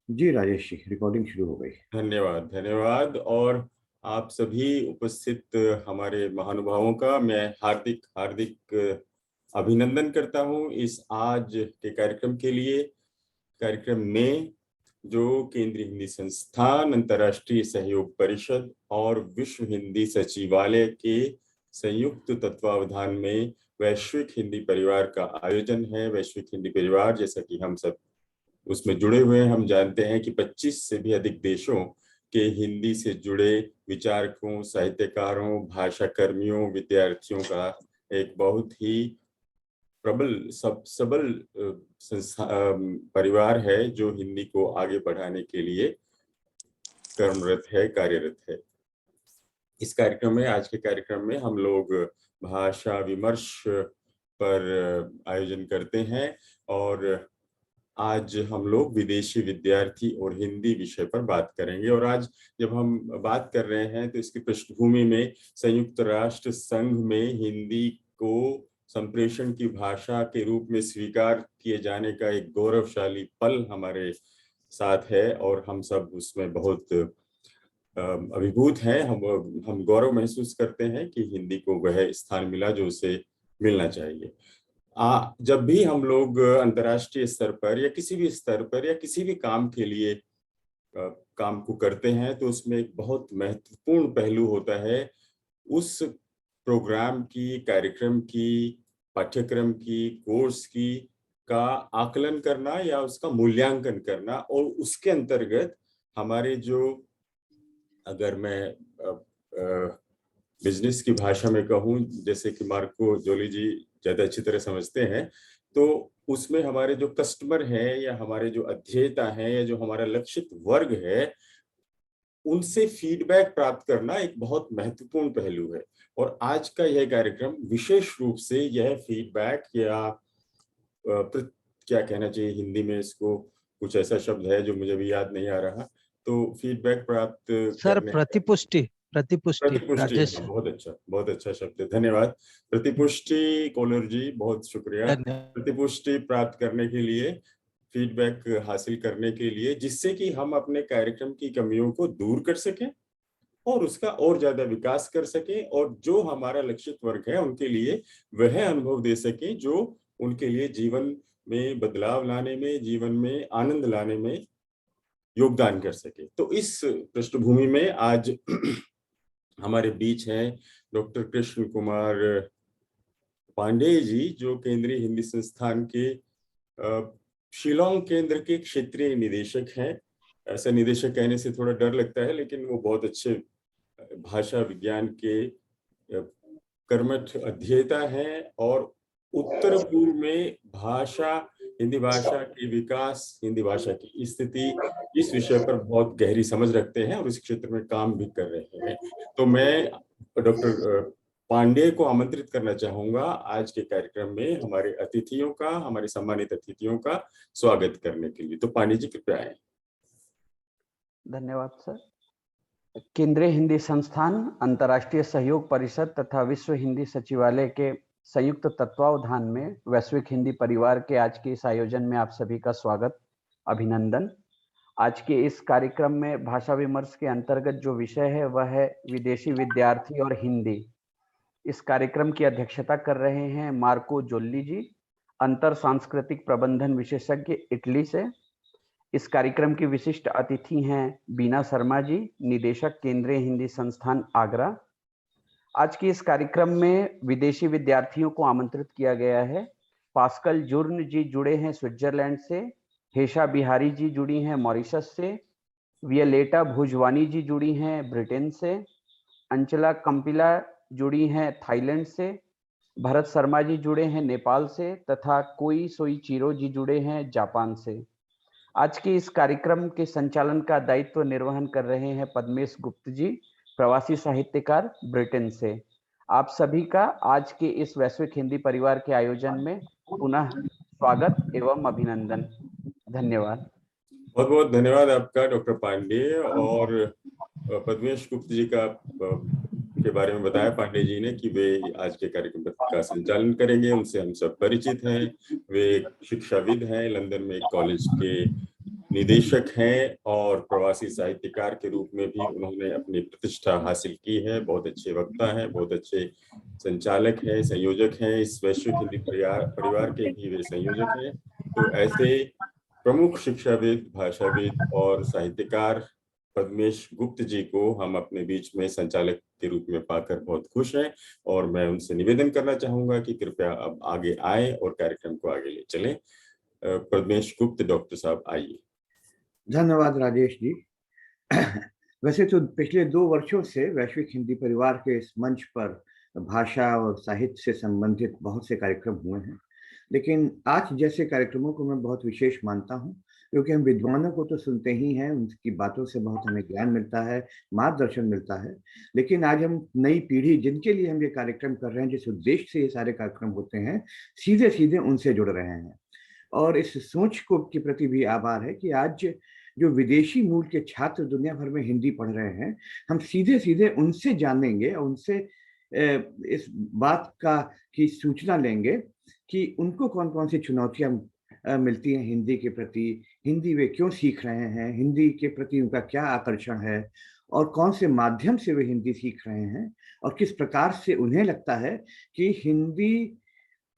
जी Rajesh ji, recording शुरू हो गई। धन्यवाद धन्यवाद। और आप सभी उपस्थित हमारे महानुभावों का मैं हार्दिक हार्दिक अभिनंदन करता हूं इस आज के कार्यक्रम के लिए। कार्यक्रम में जो केंद्रीय हिंदी संस्थान, अंतर्राष्ट्रीय सहयोग परिषद और विश्व हिंदी सचिवालय के संयुक्त तत्वावधान में वैश्विक हिंदी परिवार का आयोजन है। वैश्विक हिंदी परिवार, जैसा कि हम सब उसमें जुड़े हुए हैं, हम जानते हैं कि 25 से भी अधिक देशों के हिंदी से जुड़े विचारकों, साहित्यकारों, भाषा कर्मियों, विद्यार्थियों का एक बहुत ही प्रबल सबल परिवार है जो हिंदी को आगे बढ़ाने के लिए कर्मरत है, कार्यरत है। इस कार्यक्रम में, आज के कार्यक्रम में हम लोग भाषा विमर्श पर आयोजन करते हैं और आज हम लोग विदेशी विद्यार्थी और हिंदी विषय पर बात करेंगे। और आज जब हम बात कर रहे हैं तो इसकी पृष्ठभूमि में संयुक्त राष्ट्र संघ में हिंदी को संप्रेषण की भाषा के रूप में स्वीकार किए जाने का एक गौरवशाली पल हमारे साथ है और हम सब उसमें बहुत अभिभूत हैं। हम गौरव महसूस करते हैं कि हिंदी को वह स्थान मिला जो उसे मिलना चाहिए। जब भी हम लोग अंतर्राष्ट्रीय स्तर पर या किसी भी स्तर पर या किसी भी काम के लिए काम को करते हैं तो उसमें एक बहुत महत्वपूर्ण पहलू होता है उस प्रोग्राम की, कार्यक्रम की, पाठ्यक्रम की, कोर्स की का आकलन करना या उसका मूल्यांकन करना। और उसके अंतर्गत हमारे जो, अगर मैं बिजनेस की भाषा में कहूँ, जैसे कि मार्को जोली जी ज्यादा अच्छी तरह समझते हैं, तो उसमें हमारे जो कस्टमर हैं या हमारे जो अध्येता हैं या जो हमारा लक्षित वर्ग है, उनसे फीडबैक प्राप्त करना एक बहुत महत्वपूर्ण पहलू है। और आज का यह कार्यक्रम विशेष रूप से यह फीडबैक या क्या कहना चाहिए हिंदी में इसको, कुछ ऐसा शब्द है जो मुझे भी याद नहीं आ रहा, तो फीडबैक प्राप्त सर, करने का, प्रतिपुष्टि प्रतिपुष्टि प्रतिपुष्टि, राजेश। हाँ, बहुत अच्छा शब्द है, धन्यवाद। प्रतिपुष्टि कोलर जी, बहुत शुक्रिया। धन्यवाद। प्रतिपुष्टि प्राप्त करने के लिए, फीडबैक हासिल करने के लिए, जिससे कि हम अपने कार्यक्रम की कमियों को दूर कर सकें और उसका और ज्यादा विकास कर सकें और जो हमारा लक्षित वर्ग है उनके लिए वह अनुभव दे सकें जो उनके लिए जीवन में बदलाव लाने में, जीवन में आनंद लाने में योगदान कर सके। तो इस पृष्ठभूमि में आज हमारे बीच हैं डॉक्टर कृष्ण कुमार पांडे जी, जो केंद्रीय हिंदी संस्थान के शिलोंग केंद्र के क्षेत्रीय निदेशक हैं। ऐसा निदेशक कहने से थोड़ा डर लगता है, लेकिन वो बहुत अच्छे भाषा विज्ञान के कर्मठ अध्येता हैं और उत्तर पूर्व में भाषा, हिंदी भाषा के विकास, हिंदी भाषा की स्थिति, इस विषय पर बहुत गहरी समझ रखते हैं और इस क्षेत्र में काम भी कर रहे हैं। तो मैं डॉक्टर पांडे को आमंत्रित करना चाहूंगा आज के कार्यक्रम में हमारे अतिथियों का, हमारे सम्मानित अतिथियों का स्वागत करने के लिए। तो पांडे जी कृपया आए। धन्यवाद सर। केंद्रीय हिंदी संस्थान, अंतर्राष्ट्रीय सहयोग परिषद तथा विश्व हिंदी सचिवालय के संयुक्त तत्वावधान में वैश्विक हिंदी परिवार के आज के इस आयोजन में आप सभी का स्वागत, अभिनंदन। आज के इस कार्यक्रम में भाषा विमर्श के अंतर्गत जो विषय है वह है विदेशी विद्यार्थी और हिंदी। इस कार्यक्रम की अध्यक्षता कर रहे हैं मार्को जोल्ली जी, अंतर सांस्कृतिक प्रबंधन विशेषज्ञ, इटली से। इस कार्यक्रम की विशिष्ट अतिथि हैं बीना शर्मा जी, निदेशक केंद्रीय हिंदी संस्थान, आगरा। आज के इस कार्यक्रम में विदेशी विद्यार्थियों को आमंत्रित किया गया है। पास्कल जुर्न जी जुड़े हैं स्विट्जरलैंड से, हेशा बिहारी जी जुड़ी हैं मॉरिशस से, वियलेटा भुजवानी जी जुड़ी हैं ब्रिटेन से, अंचला कंपिला जुड़ी हैं थाईलैंड से, भरत शर्मा जी जुड़े हैं नेपाल से तथा कोई सोई चिरो जी जुड़े हैं जापान से। आज के इस कार्यक्रम के संचालन का दायित्व निर्वहन कर रहे हैं पद्मेश गुप्त जी, प्रवासी साहित्यकार, ब्रिटेन से। आप सभी का आज के इस वैश्विक हिंदी परिवार के आयोजन में पुनः स्वागत एवं अभिनंदन। धन्यवाद। बहुत बहुत धन्यवाद आपका डॉक्टर पांडे। और पद्मेश गुप्त जी का के बारे में बताया पांडे जी ने कि वे आज के कार्यक्रम का संचालन करेंगे। उनसे हम सब परिचित हैं। वे शिक्षाविद हैं, लंदन में एक कॉलेज के निदेशक हैं और प्रवासी साहित्यकार के रूप में भी उन्होंने अपनी प्रतिष्ठा हासिल की है। बहुत अच्छे वक्ता हैं, बहुत अच्छे संचालक हैं, संयोजक हैं। इस वैश्विक हिंदी परिवार के भी वे संयोजक हैं। तो ऐसे प्रमुख शिक्षाविद, भाषाविद और साहित्यकार पद्मेश गुप्त जी को हम अपने बीच में संचालक के रूप में पाकर बहुत खुश हैं, और मैं उनसे निवेदन करना चाहूंगा कि कृपया अब आगे आए और कार्यक्रम को आगे ले चलें। पद्मेश गुप्त डॉक्टर साहब, आइए। धन्यवाद राजेश जी। वैसे तो पिछले 2 वर्षों से वैश्विक हिंदी परिवार के इस मंच पर भाषा और साहित्य से संबंधित बहुत से कार्यक्रम हुए हैं, लेकिन आज जैसे कार्यक्रमों को मैं बहुत विशेष मानता हूं, क्योंकि हम विद्वानों को तो सुनते ही हैं, उनकी बातों से बहुत हमें ज्ञान मिलता है, मार्गदर्शन मिलता है। लेकिन आज हम नई पीढ़ी जिनके लिए हम ये कार्यक्रम कर रहे हैं, जिस उद्देश्य से ये सारे कार्यक्रम होते हैं, सीधे सीधे उनसे जुड़ रहे हैं। और इस सोच को के प्रति भी आभार है कि आज जो विदेशी मूल के छात्र दुनिया भर में हिंदी पढ़ रहे हैं, हम सीधे सीधे उनसे जानेंगे और उनसे इस बात का की सूचना लेंगे कि उनको कौन कौन सी चुनौतियां मिलती हैं हिंदी के प्रति, हिंदी वे क्यों सीख रहे हैं, हिंदी के प्रति उनका क्या आकर्षण है, और कौन से माध्यम से वे हिंदी सीख रहे हैं, और किस प्रकार से उन्हें लगता है कि हिंदी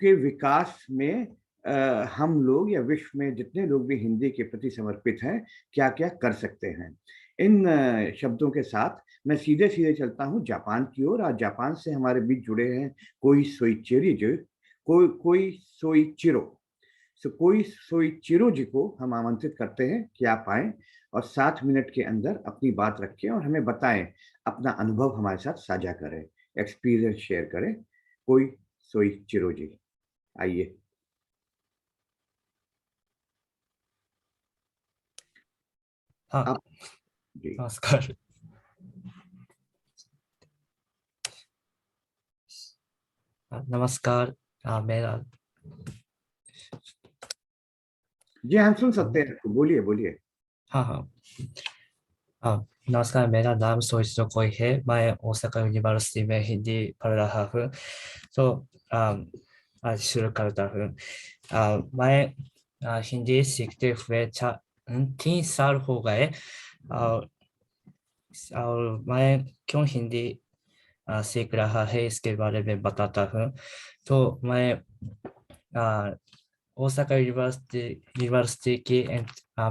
के विकास में हम लोग या विश्व में जितने लोग भी हिंदी के प्रति समर्पित हैं, क्या क्या कर सकते हैं। इन शब्दों के साथ मैं सीधे सीधे चलता हूँ जापान की ओर। आज जापान से हमारे बीच जुड़े हैं कोई सोइचिरो जी को हम आमंत्रित करते हैं कि आप आए और 7 मिनट के अंदर अपनी बात रखें और हमें बताएं, अपना अनुभव हमारे साथ साझा करें, एक्सपीरियंस शेयर करें। कोई सोइचिरो जी, आइए। हाँ, आप जी। नमस्कार। नमस्कार। मेरा जी हम सुन सकते हैं, बोलिए बोलिए। हाँ हाँ नमस्कार, मेरा नाम सोइचिरो कोई है। मैं ओसाका यूनिवर्सिटी में हिंदी पढ़ रहा हूँ। तो आज शुरू करता हूँ। मैं हिंदी सीखते हुए 3 साल हो गए। और मैं क्यों हिंदी सीख रहा है इसके बारे में बताता हूँ। तो मैं ओसाका यूनिवर्सिटी की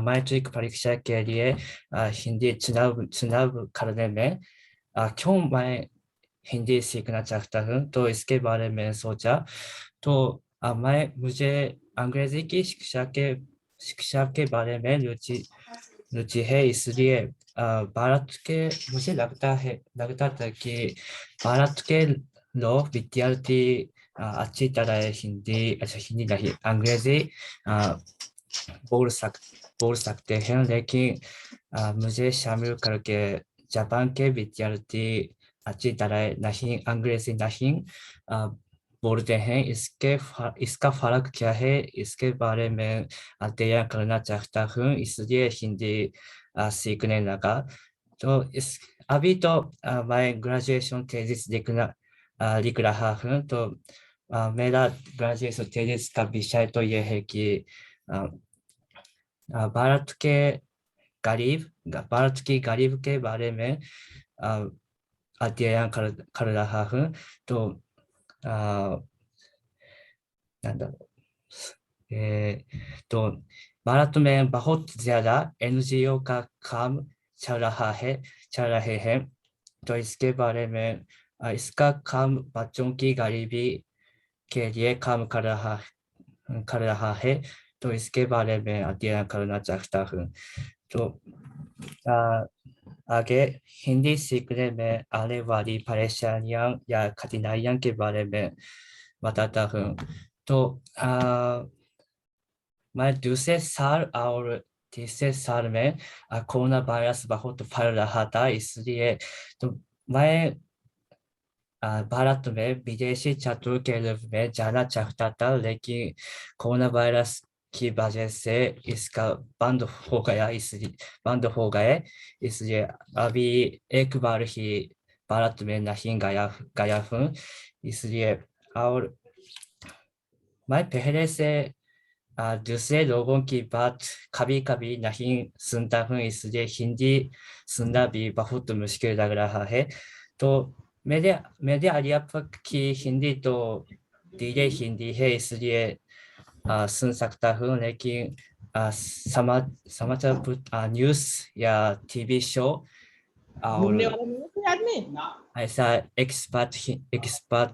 मैट्रिक परीक्षा के लिए हिंदी चुनाव करने में क्यों मैं हिंदी सीखना चाहता हूँ, तो इसके बारे में सोचा। तो मुझे अंग्रेजी की शिक्षा के बारे में रुचि है। इसलिए भारत के मुझे लगता था कि भारत के लोग विद्यार्थी अच्छी तरह हिंदी नहीं, अंग्रेजी बोल सकते हैं, लेकिन मुझे शामिल करके जापान के विद्यार्थी अच्छी तरह नहीं अंग्रेजी नहीं बोलते हैं। इसका फर्क क्या है, इसके बारे में अध्ययन करना चाहता हूँ, इसलिए हिंदी सीखने लगा। तो अभी तो मैं ग्रेजुएशन थीसिस लिख रहा हूँ। तो मेरा ग्रेजुएशन थीसिस का विषय तो यह है कि भारत की गरीब के बारे में अध्ययन कर रहा हूँ। तो तो भारत में बहुत ज्यादा एनजीओ का काम चल रहे हैं। तो इसके बारे में इसका काम बच्चों की गरीबी के लिए काम कर रहा है। तो इसके बारे में अध्ययन करना चाहता हूँ। तो आगे हिंदी सीखने में आने वाली परेशानियां या कठिनाइयों के बारे में बताता हूँ। तो मैं दूसरे साल और तीसरे साल में कोरोना वायरस बहुत फैल रहा था, इसलिए तो मैं भारत में विदेशी छात्रों के रूप में जाना चाहता था, लेकिन कोरोना वायरस की वजह से इसका बंद हो गए। इसलिए अभी एक बार ही भारत में नहीं गया हूँ। इसलिए और मैं पहले से दूसरे लोगों की बात कभी कभी नहीं सुनता हूँ, इसलिए हिंदी सुनना भी बहुत मुश्किल लग रहा है। तो मेरे मेरे अध्यापक की हिंदी तो धीरे हिंदी है, इसलिए सुन सकता हूँ, लेकिन समाचार न्यूज़ या टीवी शो घूमने और वाला नहीं है कोई आदमी? ऐसा एक्सपर्ट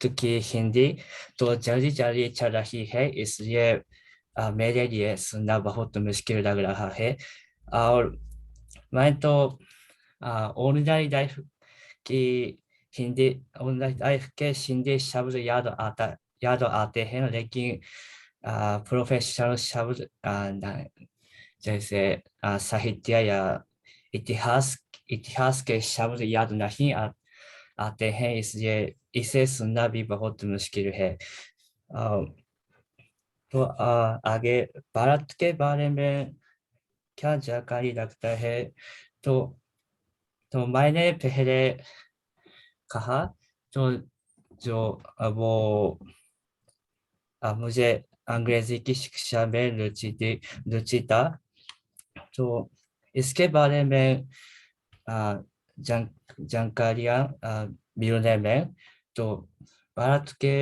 की हिंदी तो जल्दी जल्दी चल रही है, इसलिए मेरे लिए सुनना बहुत मुश्किल लग रहा है। और मैं तो ऑनलाइन लाइफ की हिंदी ऑनलाइन लाइफ के हिंदी शब्द याद आते हैं, लेकिन प्रोफेशनल शब्द जैसे साहित्य या इतिहास इतिहास के शब्द याद नहीं आते हैं, इसलिए इसे सुनना भी बहुत मुश्किल है। तो आगे भारत के बारे में क्या जानकारी रखता है, तो मैंने पहले कहा, तो जो वो मुझे अंग्रेजी की शिक्षा में रुचि था, तो इसके बारे में जानकारियाँ मिलने में, तो भारत के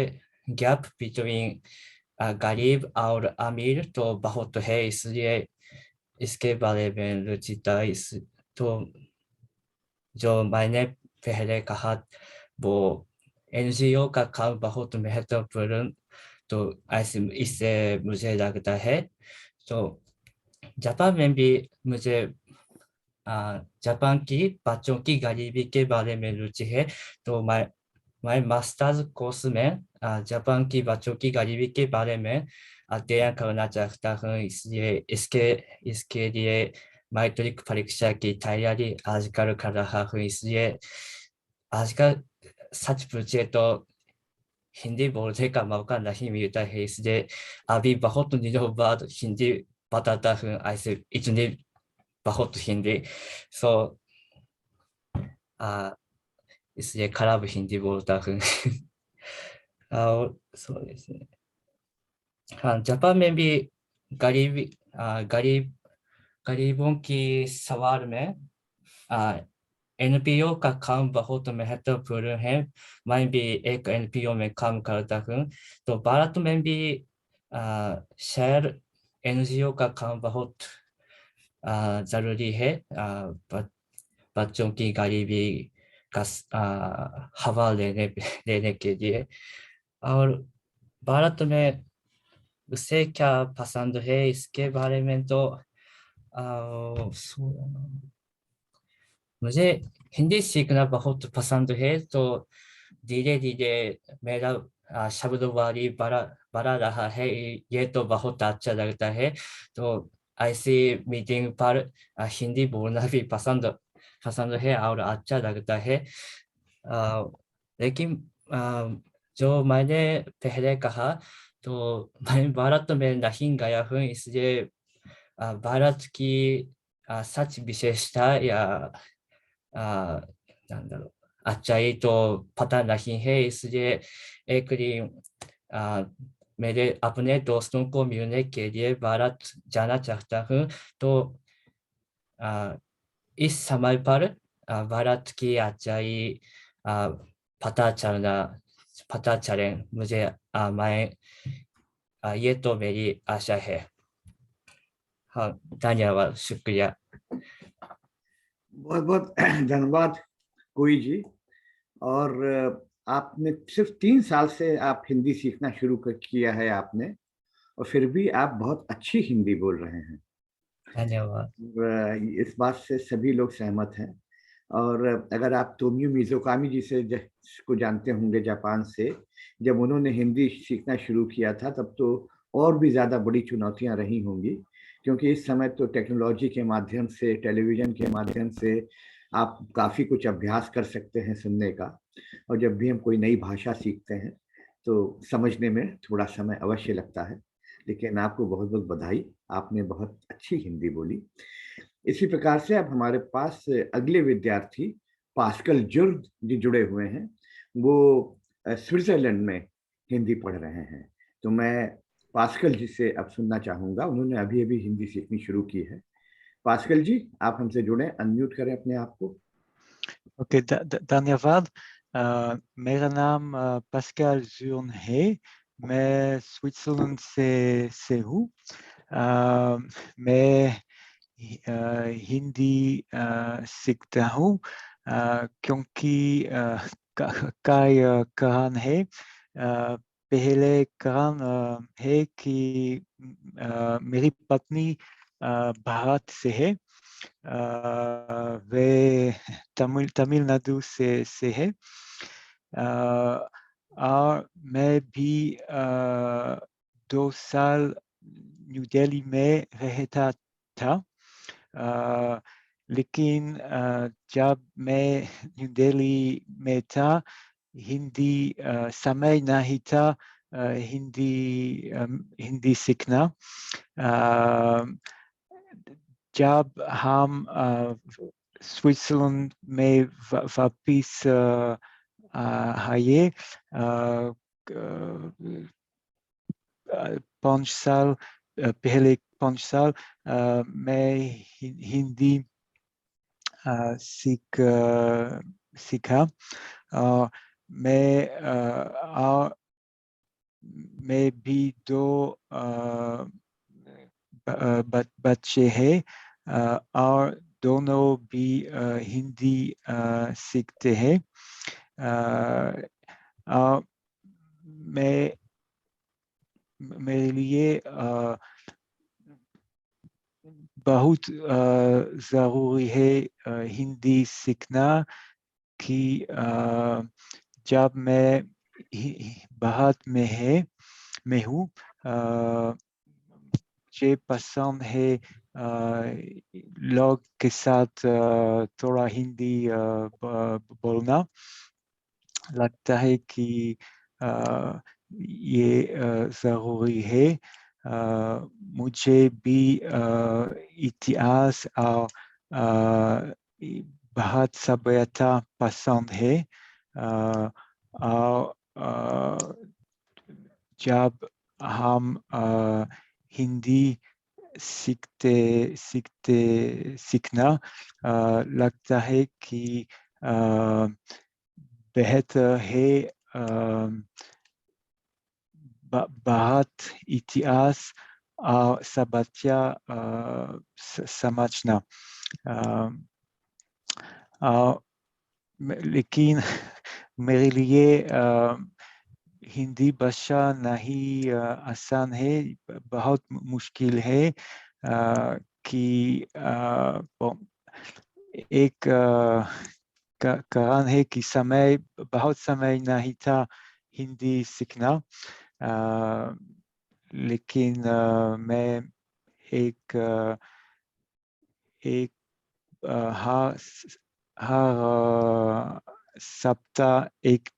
गैप बिटवीन गरीब और अमीर तो बहुत है, इसलिए इसके बारे में रुचि था। तो जो मैंने पहले कहा, वो एनजीओ का काम बहुत महत्वपूर्ण, तो ऐसे इससे मुझे लगता है। तो जापान में भी मुझे जापान की बच्चों की गरीबी के बारे में रुचि है, तो मैं मास्टर्स कोर्स में जापान की बच्चों की गरीबी के बारे में अध्ययन करना चाहता हूँ, इसलिए इसके लिए मैट्रिक परीक्षा की तैयारी आजकल कर रहा हूँ। इसलिए आजकल सच पूछे तो हिंदी बोलने का मौका नहीं मिलता है, इसलिए अभी बहुत दिनों बाद हिंदी बताता हूँ, ऐसे इतनी बहुत हिंदी, सो इसलिए खराब हिंदी बोलता हूँ। औरそうですね。जापान में भी गरीबी गरीबों की सवाल में एनपीओ का काम बहुत महत्वपूर्ण है। मैं भी एक एनपीओ में काम करता हूँ, तो भारत में भी शहर एनजीओ का काम बहुत जरूरी है बच्चों की गरीबी का हवा लेने के लिए। और भारत में उसे क्या पसंद है, इसके बारे में तो मुझे हिंदी सीखना बहुत पसंद है, तो धीरे धीरे मेरा शब्दवारी बढ़ा रहा है, ये तो बहुत अच्छा लगता है। तो ऐसी मीटिंग पर हिंदी बोलना भी पसंद है और अच्छा लगता है। लेकिन जो मैंने पहले कहा, तो मैं भारत में नहीं गया हूँ, इसलिए भारत की सच विशेषता याなんだろうअच्छाई तो पता नहीं है, इसलिए एक दिन मेरे अपने दोस्तों को मिलने के लिए भारत जाना चाहता हूँ, तो इस समय पर भारत की अच्छाई पता चले मुझे, ये तो मेरी आशा है। हाँ, धन्यवाद, शुक्रिया। बहुत बहुत धन्यवाद कोई जी। और आपने सिर्फ 3 साल से आप हिंदी सीखना शुरू किया है आपने, और फिर भी आप बहुत अच्छी हिंदी बोल रहे हैं। धन्यवाद। इस बात से सभी लोग सहमत हैं। और अगर आप तोमियो मिज़ोकामी जी से को जानते होंगे जापान से, जब उन्होंने हिंदी सीखना शुरू किया था तब तो और भी ज़्यादा बड़ी चुनौतियां रही होंगी, क्योंकि इस समय तो टेक्नोलॉजी के माध्यम से, टेलीविज़न के माध्यम से आप काफ़ी कुछ अभ्यास कर सकते हैं सुनने का। और जब भी हम कोई नई भाषा सीखते हैं तो समझने में थोड़ा समय अवश्य लगता है, लेकिन आपको बहुत बहुत बधाई, आपने बहुत अच्छी हिंदी बोली। इसी प्रकार से अब हमारे पास अगले विद्यार्थी पास्कल जुर्ग जी जुड़े हुए हैं। वो स्विट्जरलैंड में हिंदी पढ़ रहे हैं। तो मैं पास्कल जी से अब सुनना चाहूंगा। उन्होंने अभी अभी हिंदी सीखनी शुरू की है। पास्कल जी, आप हमसे जुड़े, अनम्यूट करें अपने आप को। ओके, धन्यवाद। मेरा नाम पास्कल जून है। मैं स्विट्जरलैंड से हूँ। मैं हिंदी सीखता हूँ क्योंकि कई कारण है। पहले कारण है कि मेरी पत्नी भारत से है। वे तमिलनाडु से है। और मैं भी 2 साल न्यू दिल्ली में रहता था। लेकिन जब मैं न्यू दिल्ली में था, हिंदी समय नहीं था हिंदी सीखना। जब हम स्विट्जरलैंड में वापिस आए, 5 साल पहले, 5 साल मैं हिंदी सीखा। मैं भी 2 बच्चे हैं और दोनों भी हिंदी सीखते हैं। मेरे लिए बहुत ज़रूरी है हिंदी सीखना कि जब मैं भारत में हूँ, मुझे पसंद है लोग के साथ थोड़ा हिंदी बोलना। लगता है कि ये ज़रूरी है। मुझे भी इतिहास और भारत सभ्यता पसंद है। और जब हम हिंदी सीखना लगता है कि बेहतर है भारत इतिहास और सभ्यता समझना। लेकिन मेरे लिए हिंदी भाषा नहीं आसान है, बहुत मुश्किल है। कि एक कारण है कि बहुत समय नहीं था हिंदी सीखना। लेकिन मैं एक हर सप्ताह एक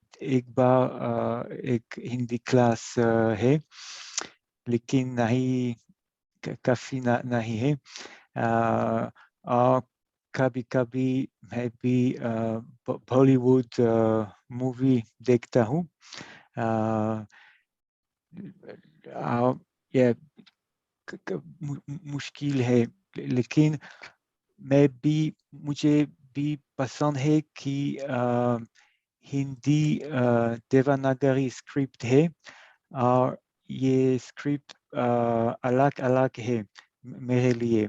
बार एक हिंदी क्लास है, लेकिन काफी नहीं है। और कभी-कभी मैं भी बॉलीवुड मूवी देखता हूँ। ये मुश्किल है, लेकिन मुझे भी पसंद है कि हिंदी देवनागरी स्क्रिप्ट है और ये स्क्रिप्ट अलग है मेरे लिए।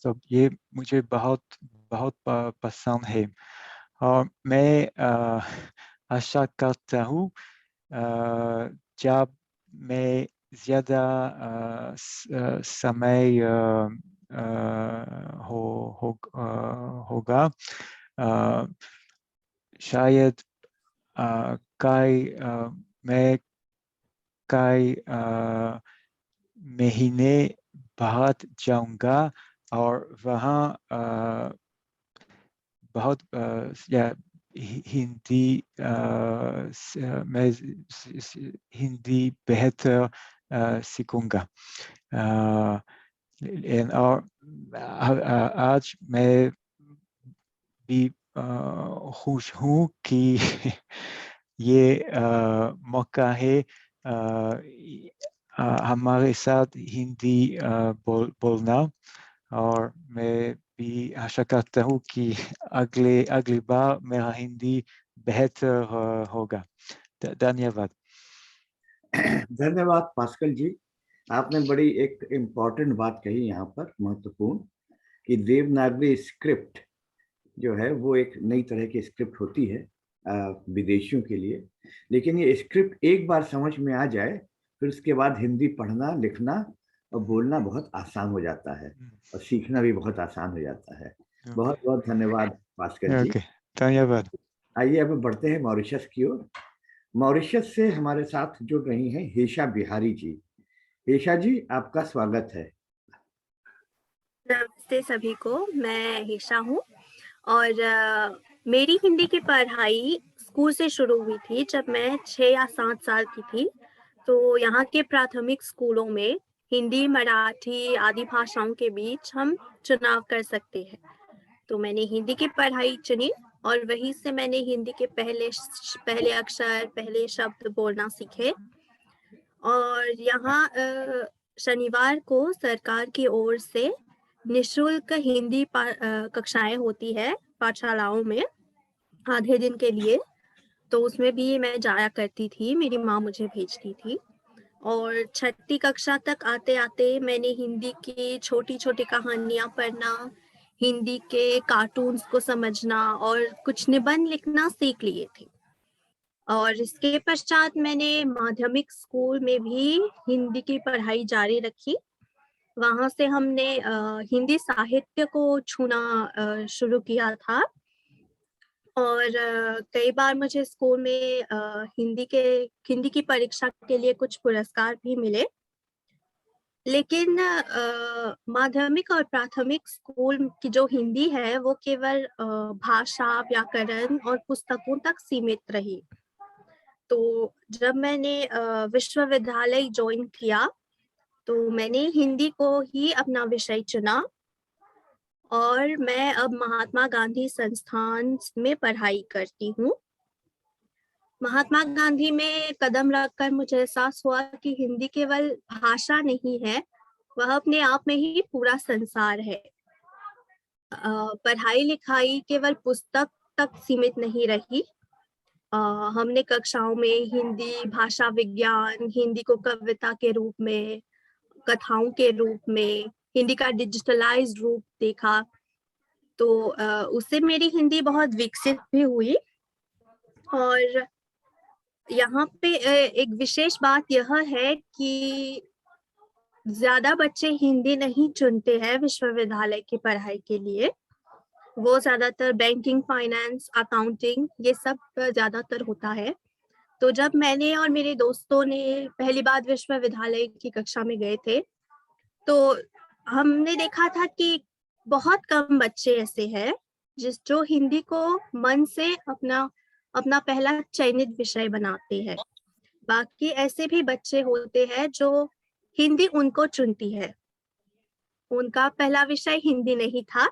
तो ये मुझे बहुत पसंद है। और मैं आशा करता हूँ जब मैं ज़्यादा समय होगा, शायद मैं कई महीने भारत जाऊंगा और वहाँ बहुत हिंदी बेहतर सीखूंगा। और आज मैं भी खुश हूँ कि ये मौका है हमारे साथ हिंदी बोलना, और मैं भी आशा करता हूँ कि अगली बार मेरा हिंदी बेहतर होगा। धन्यवाद। धन्यवाद पास्कल जी, आपने बड़ी एक इम्पॉर्टेंट बात कही यहाँ पर, महत्वपूर्ण, कि देवनागरी स्क्रिप्ट जो है वो एक नई तरह की स्क्रिप्ट होती है विदेशियों के लिए, लेकिन ये स्क्रिप्ट एक बार समझ में आ जाए फिर उसके बाद हिंदी पढ़ना, लिखना और बोलना बहुत आसान हो जाता है और सीखना भी बहुत आसान हो जाता है। बहुत बहुत धन्यवाद पास्कल जी। धन्यवाद। आइए अब बढ़ते हैं मॉरिशस की ओर। मॉरिशस से हमारे साथ जुड़ रही हैं हेशा बिहारी जी। हेशा जी, आपका स्वागत है। नमस्ते सभी को, मैं हेशा हूँ और मेरी हिंदी की पढ़ाई स्कूल से शुरू हुई थी जब मैं 6 या 7 साल की थी। तो यहाँ के प्राथमिक स्कूलों में हिंदी, मराठी आदि भाषाओं के बीच हम चुनाव कर सकते हैं। तो मैंने हिंदी की पढ़ाई चुनी और वहीं से मैंने हिंदी के पहले अक्षर, पहले शब्द बोलना सीखे। और यहाँ शनिवार को सरकार की ओर से निःशुल्क हिंदी कक्षाएं होती है पाठशालाओं में आधे दिन के लिए। तो उसमें भी मैं जाया करती थी, मेरी माँ मुझे भेजती थी। और 6ठी कक्षा तक आते आते मैंने हिंदी की छोटी छोटी कहानियां पढ़ना, हिंदी के कार्टून्स को समझना और कुछ निबंध लिखना सीख लिए थे। और इसके पश्चात मैंने माध्यमिक स्कूल में भी हिंदी की पढ़ाई जारी रखी। वहाँ से हमने हिंदी साहित्य को छूना शुरू किया था और कई बार मुझे स्कूल में हिंदी की परीक्षा के लिए कुछ पुरस्कार भी मिले। लेकिन माध्यमिक और प्राथमिक स्कूल की जो हिंदी है वो केवल भाषा, व्याकरण और पुस्तकों तक सीमित रही। तो जब मैंने विश्वविद्यालय ज्वाइन किया तो मैंने हिंदी को ही अपना विषय चुना और मैं अब महात्मा गांधी संस्थान में पढ़ाई करती हूँ। महात्मा गांधी में कदम रखकर मुझे एहसास हुआ कि हिंदी केवल भाषा नहीं है, वह अपने आप में ही पूरा संसार है। पढ़ाई लिखाई केवल पुस्तक तक सीमित नहीं रही। हमने कक्षाओं में हिंदी भाषा विज्ञान, हिंदी को कविता के रूप में, कथाओं के रूप में, हिंदी का डिजिटलाइज्ड रूप देखा। तो उससे मेरी हिंदी बहुत विकसित भी हुई। और यहाँ पे एक विशेष बात यह है कि ज्यादा बच्चे हिंदी नहीं चुनते हैं विश्वविद्यालय की पढ़ाई के लिए। वो ज्यादातर बैंकिंग, फाइनेंस, अकाउंटिंग ये सब ज्यादातर होता है। तो जब मैंने और मेरे दोस्तों ने पहली बार विश्वविद्यालय की कक्षा में गए थे तो हमने देखा था कि बहुत कम बच्चे ऐसे हैं जो हिंदी को मन से अपना पहला चयनित विषय बनाते हैं। बाकी ऐसे भी बच्चे होते हैं जो हिंदी उनको चुनती है, उनका पहला विषय हिंदी नहीं था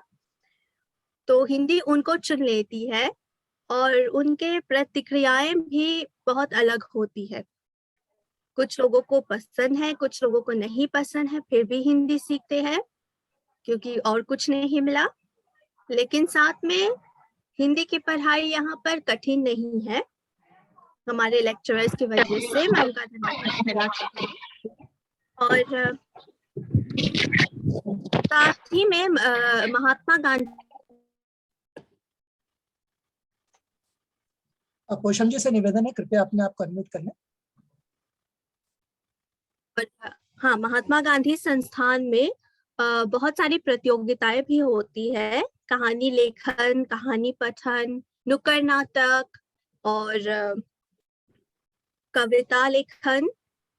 तो हिंदी उनको चुन लेती है और उनके प्रतिक्रियाएं भी बहुत अलग होती है। कुछ लोगों को पसंद है, कुछ लोगों को नहीं पसंद है, फिर भी हिंदी सीखते हैं क्योंकि और कुछ नहीं मिला। लेकिन साथ में हिंदी की पढ़ाई यहाँ पर कठिन नहीं है, हमारे लेक्चरर्स की वजह से मैं उनका धन्यवाद करती हूँ। और साथ ही में महात्मा गांधी पोषम जी से निवेदन है, कृपया अपने आप को अनम्यूट कर लें। हाँ, महात्मा गांधी संस्थान में बहुत सारी प्रतियोगिताएं भी होती है, कहानी लेखन, कहानी पठन, नुक्कड़ नाटक और कविता लेखन।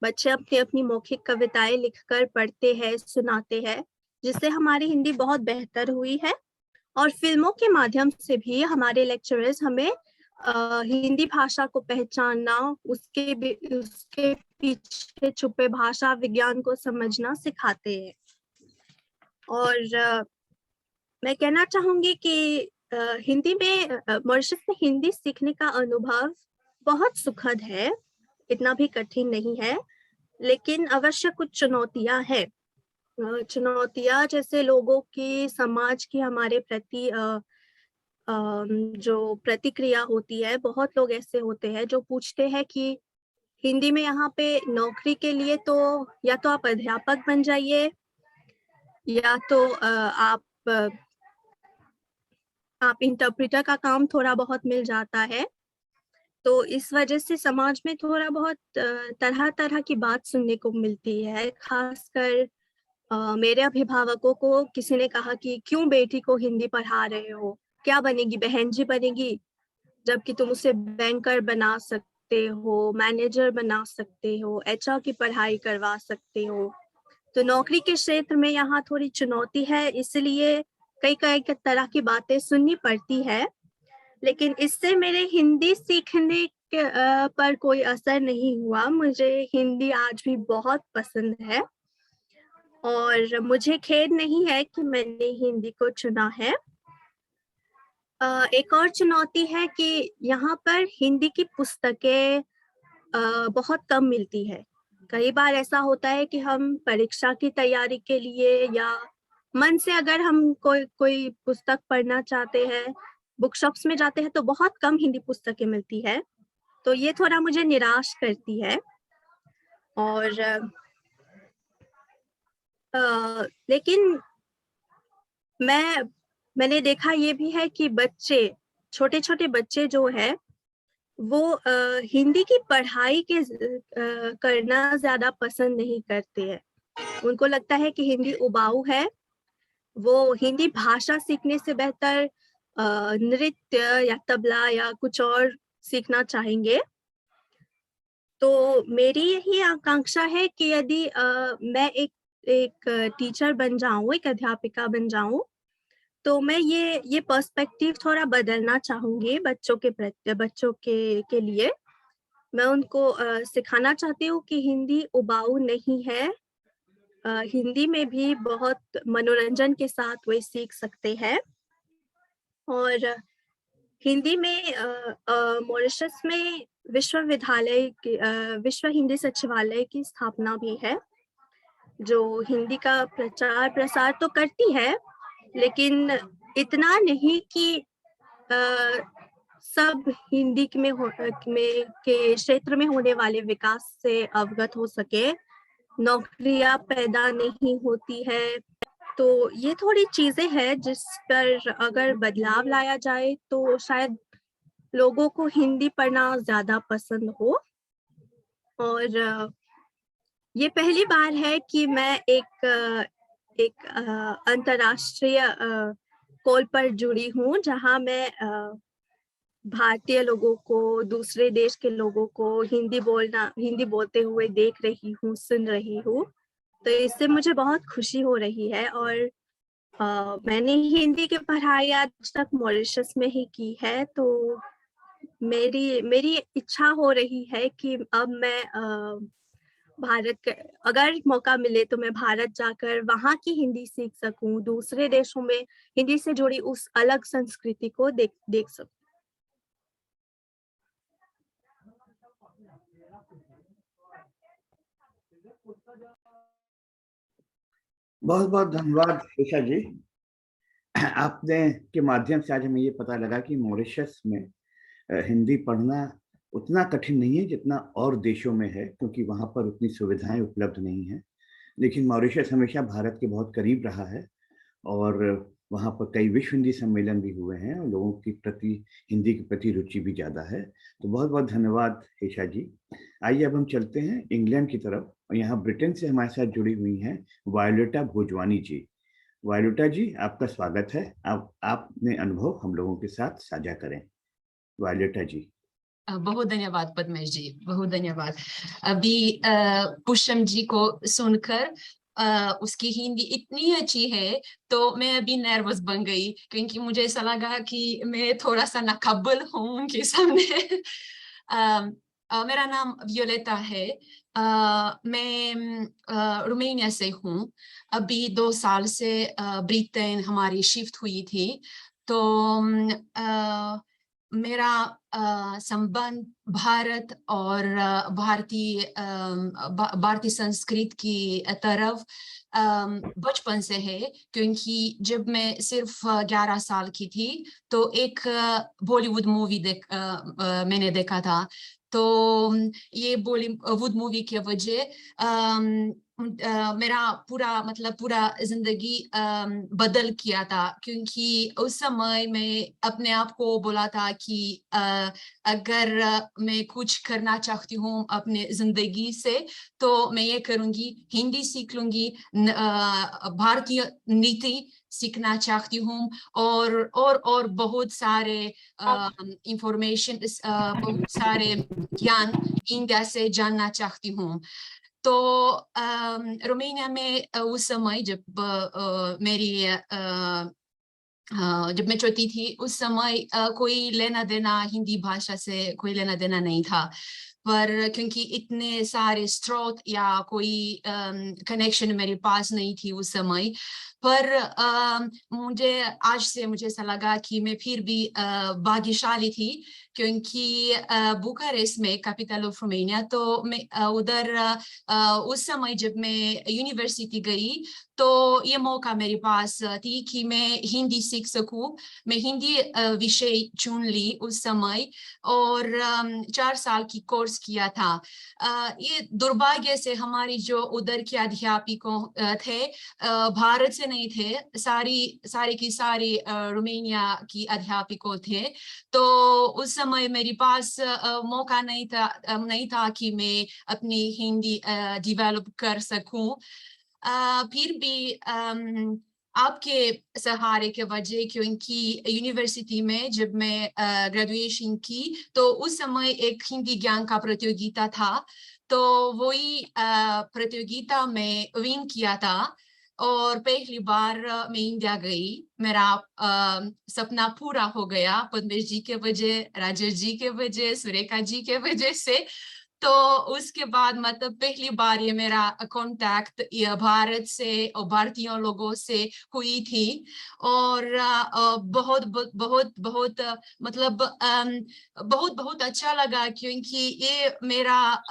बच्चे अपनी अपनी मौखिक कविताएं लिखकर पढ़ते हैं, सुनाते हैं, जिससे हमारी हिंदी बहुत बेहतर हुई है। और फिल्मों के माध्यम से भी हमारे लेक्चरर्स हमें हिंदी भाषा को पहचानना, उसके पीछे छुपे भाषा विज्ञान को समझना सिखाते हैं। और मैं कहना चाहूंगी कि हिंदी में मॉरिशस में हिंदी सीखने का अनुभव बहुत सुखद है। इतना भी कठिन नहीं है, लेकिन अवश्य कुछ चुनौतियां हैं। चुनौतियां जैसे लोगों की, समाज की हमारे प्रति जो प्रतिक्रिया होती है, बहुत लोग ऐसे होते हैं जो पूछते हैं कि हिंदी में यहाँ पे नौकरी के लिए तो या तो आप अध्यापक बन जाइए या तो आप इंटरप्रेटर का काम थोड़ा बहुत मिल जाता है। तो इस वजह से समाज में थोड़ा बहुत तरह तरह की बात सुनने को मिलती है। खासकर मेरे अभिभावकों को किसी ने कहा कि क्यों बेटी को हिंदी पढ़ा रहे हो, क्या बनेगी, बहन जी बनेगी, जबकि तुम उसे बैंकर बना सकते हो, मैनेजर बना सकते हो, एचआर की पढ़ाई करवा सकते हो। तो नौकरी के क्षेत्र में यहाँ थोड़ी चुनौती है, इसलिए कई कई तरह की बातें सुननी पड़ती है। लेकिन इससे मेरे हिंदी सीखने के पर कोई असर नहीं हुआ। मुझे हिंदी आज भी बहुत पसंद है और मुझे खेद नहीं है कि मैंने हिंदी को चुना है। एक और चुनौती है कि यहाँ पर हिंदी की पुस्तकें बहुत कम मिलती है। कई बार ऐसा होता है कि हम परीक्षा की तैयारी के लिए या मन से अगर हम कोई पुस्तक पढ़ना चाहते हैं, बुक शॉप्स में जाते हैं तो बहुत कम हिंदी पुस्तकें मिलती है। तो ये थोड़ा मुझे निराश करती है। और लेकिन मैंने देखा ये भी है कि छोटे-छोटे बच्चे जो है वो हिंदी की पढ़ाई करना ज़्यादा पसंद नहीं करते हैं। उनको लगता है कि हिंदी उबाऊ है। वो हिंदी भाषा सीखने से बेहतर नृत्य या तबला या कुछ और सीखना चाहेंगे। तो मेरी यही आकांक्षा है कि यदि मैं एक टीचर बन जाऊँ, एक अध्यापिका बन जाऊँ, तो मैं ये पर्सपेक्टिव थोड़ा बदलना चाहूँगी बच्चों के लिए। मैं उनको सिखाना चाहती हूँ कि हिंदी उबाऊ नहीं है। हिंदी में भी बहुत मनोरंजन के साथ वे सीख सकते हैं। और हिंदी में मॉरिशस में विश्व हिंदी सचिवालय की स्थापना भी है, जो हिंदी का प्रचार प्रसार तो करती है, लेकिन इतना नहीं कि सब हिंदी के क्षेत्र में होने वाले विकास से अवगत हो सके। नौकरियां पैदा नहीं होती है। तो ये थोड़ी चीजें हैं जिस पर अगर बदलाव लाया जाए तो शायद लोगों को हिंदी पढ़ना ज्यादा पसंद हो। और ये पहली बार है कि मैं एक अंतर्राष्ट्रीय कॉल पर जुड़ी हूँ, जहाँ मैं भारतीय लोगों को, दूसरे देश के लोगों को हिंदी बोलते हुए देख रही हूँ, सुन रही हूँ। तो इससे मुझे बहुत खुशी हो रही है। और मैंने हिंदी की पढ़ाई आज तक मॉरिशस में ही की है, तो मेरी इच्छा हो रही है कि अब मैं अगर मौका मिले तो मैं भारत जाकर वहाँ की हिंदी सीख सकूं, दूसरे देशों में हिंदी से जुड़ी उस अलग संस्कृति को देख सकूं। बहुत बहुत धन्यवाद ईशा जी। आपने के माध्यम से आज हमें ये पता लगा कि मॉरिशस में हिंदी पढ़ना उतना कठिन नहीं है जितना और देशों में है, क्योंकि वहाँ पर उतनी सुविधाएं उपलब्ध नहीं हैं। लेकिन मॉरिशस हमेशा भारत के बहुत करीब रहा है और वहाँ पर कई विश्व हिंदी सम्मेलन भी हुए हैं और लोगों की प्रति हिंदी के प्रति रुचि भी ज़्यादा है। तो बहुत बहुत धन्यवाद ईशा जी। आइए अब हम चलते हैं इंग्लैंड की तरफ, और यहाँ ब्रिटेन से हमारे साथ जुड़ी हुई हैं वायोलेटा भोजवानी जी। वायोलेटा जी, आपका स्वागत है। आप अपने अनुभव हम लोगों के साथ साझा करें। वायोलेटा जी। बहुत धन्यवाद पद्मेश जी, बहुत धन्यवाद। अभी पुष्पम जी को सुनकर उसकी हिंदी इतनी अच्छी है तो मैं अभी नर्वस बन गई, क्योंकि मुझे ऐसा लगा कि मैं थोड़ा सा नाकाबिल हूँ उनके सामने। मेरा नाम वियोलेटा है। मैं रोमानिया से हूँ। अभी 2 साल से ब्रिटेन हमारी शिफ्ट हुई थी। तो मेरा संबंध भारत और भारतीय संस्कृति की तरफ बचपन से है, क्योंकि जब मैं सिर्फ 11 साल की थी तो एक बॉलीवुड मूवी मैंने देखा था। तो ये बॉलीवुड मूवी की वजह मेरा पूरा जिंदगी बदल किया था, क्योंकि उस समय मैं अपने आप को बोला था कि अगर मैं कुछ करना चाहती हूँ अपने जिंदगी से तो मैं ये करूंगी, हिंदी सीख लूंगी, भारतीय नीति सीखना चाहती हूँ और बहुत सारे इंफॉर्मेशन, बहुत सारे ज्ञान इंडिया से जानना चाहती हूँ। तो रोमानिया में उस समय जब मैं छोटी थी उस समय कोई लेना देना हिंदी भाषा से कोई लेना देना नहीं था, पर क्योंकि इतने सारे स्रोत या कोई कनेक्शन मेरे पास नहीं थी उस समय, पर मुझे ऐसा लगा कि मैं फिर भी भाग्यशाली थी, क्योंकि बुखारेस्ट में कैपिटल ऑफ रोमानिया, तो मैं उधर उस समय जब मैं यूनिवर्सिटी गई तो ये मौका मेरे पास थी कि मैं हिंदी सीख सकूं। मैं हिंदी विषय चुन ली उस समय और 4 साल की कोर्स किया था। ये दुर्भाग्य से हमारी जो उधर के अध्यापकों थे भारत से नहीं थे, सारी की सारी रोमानिया की अध्यापकों थे। तो उस समय मेरे पास मौका नहीं था कि मैं अपनी हिंदी डेवलप कर सकूं। फिर भी आपके सहारे के वजह, क्योंकि यूनिवर्सिटी में जब मैं ग्रेजुएशन की तो उस समय एक हिंदी ज्ञान का प्रतियोगिता था, तो वही प्रतियोगिता में विन किया था और पहली बार मैं इंडिया गई। मेरा सपना पूरा हो गया पद्मेश जी के वजह, राजेश जी के वजह, सुरेखा जी के वजह से। तो उसके बाद मतलब पहली बार ये मेरा कांटेक्ट भारत से और भारतीय लोगों से हुई थी और बहुत बहुत बहुत मतलब बहुत अच्छा लगा, क्योंकि ये मेरा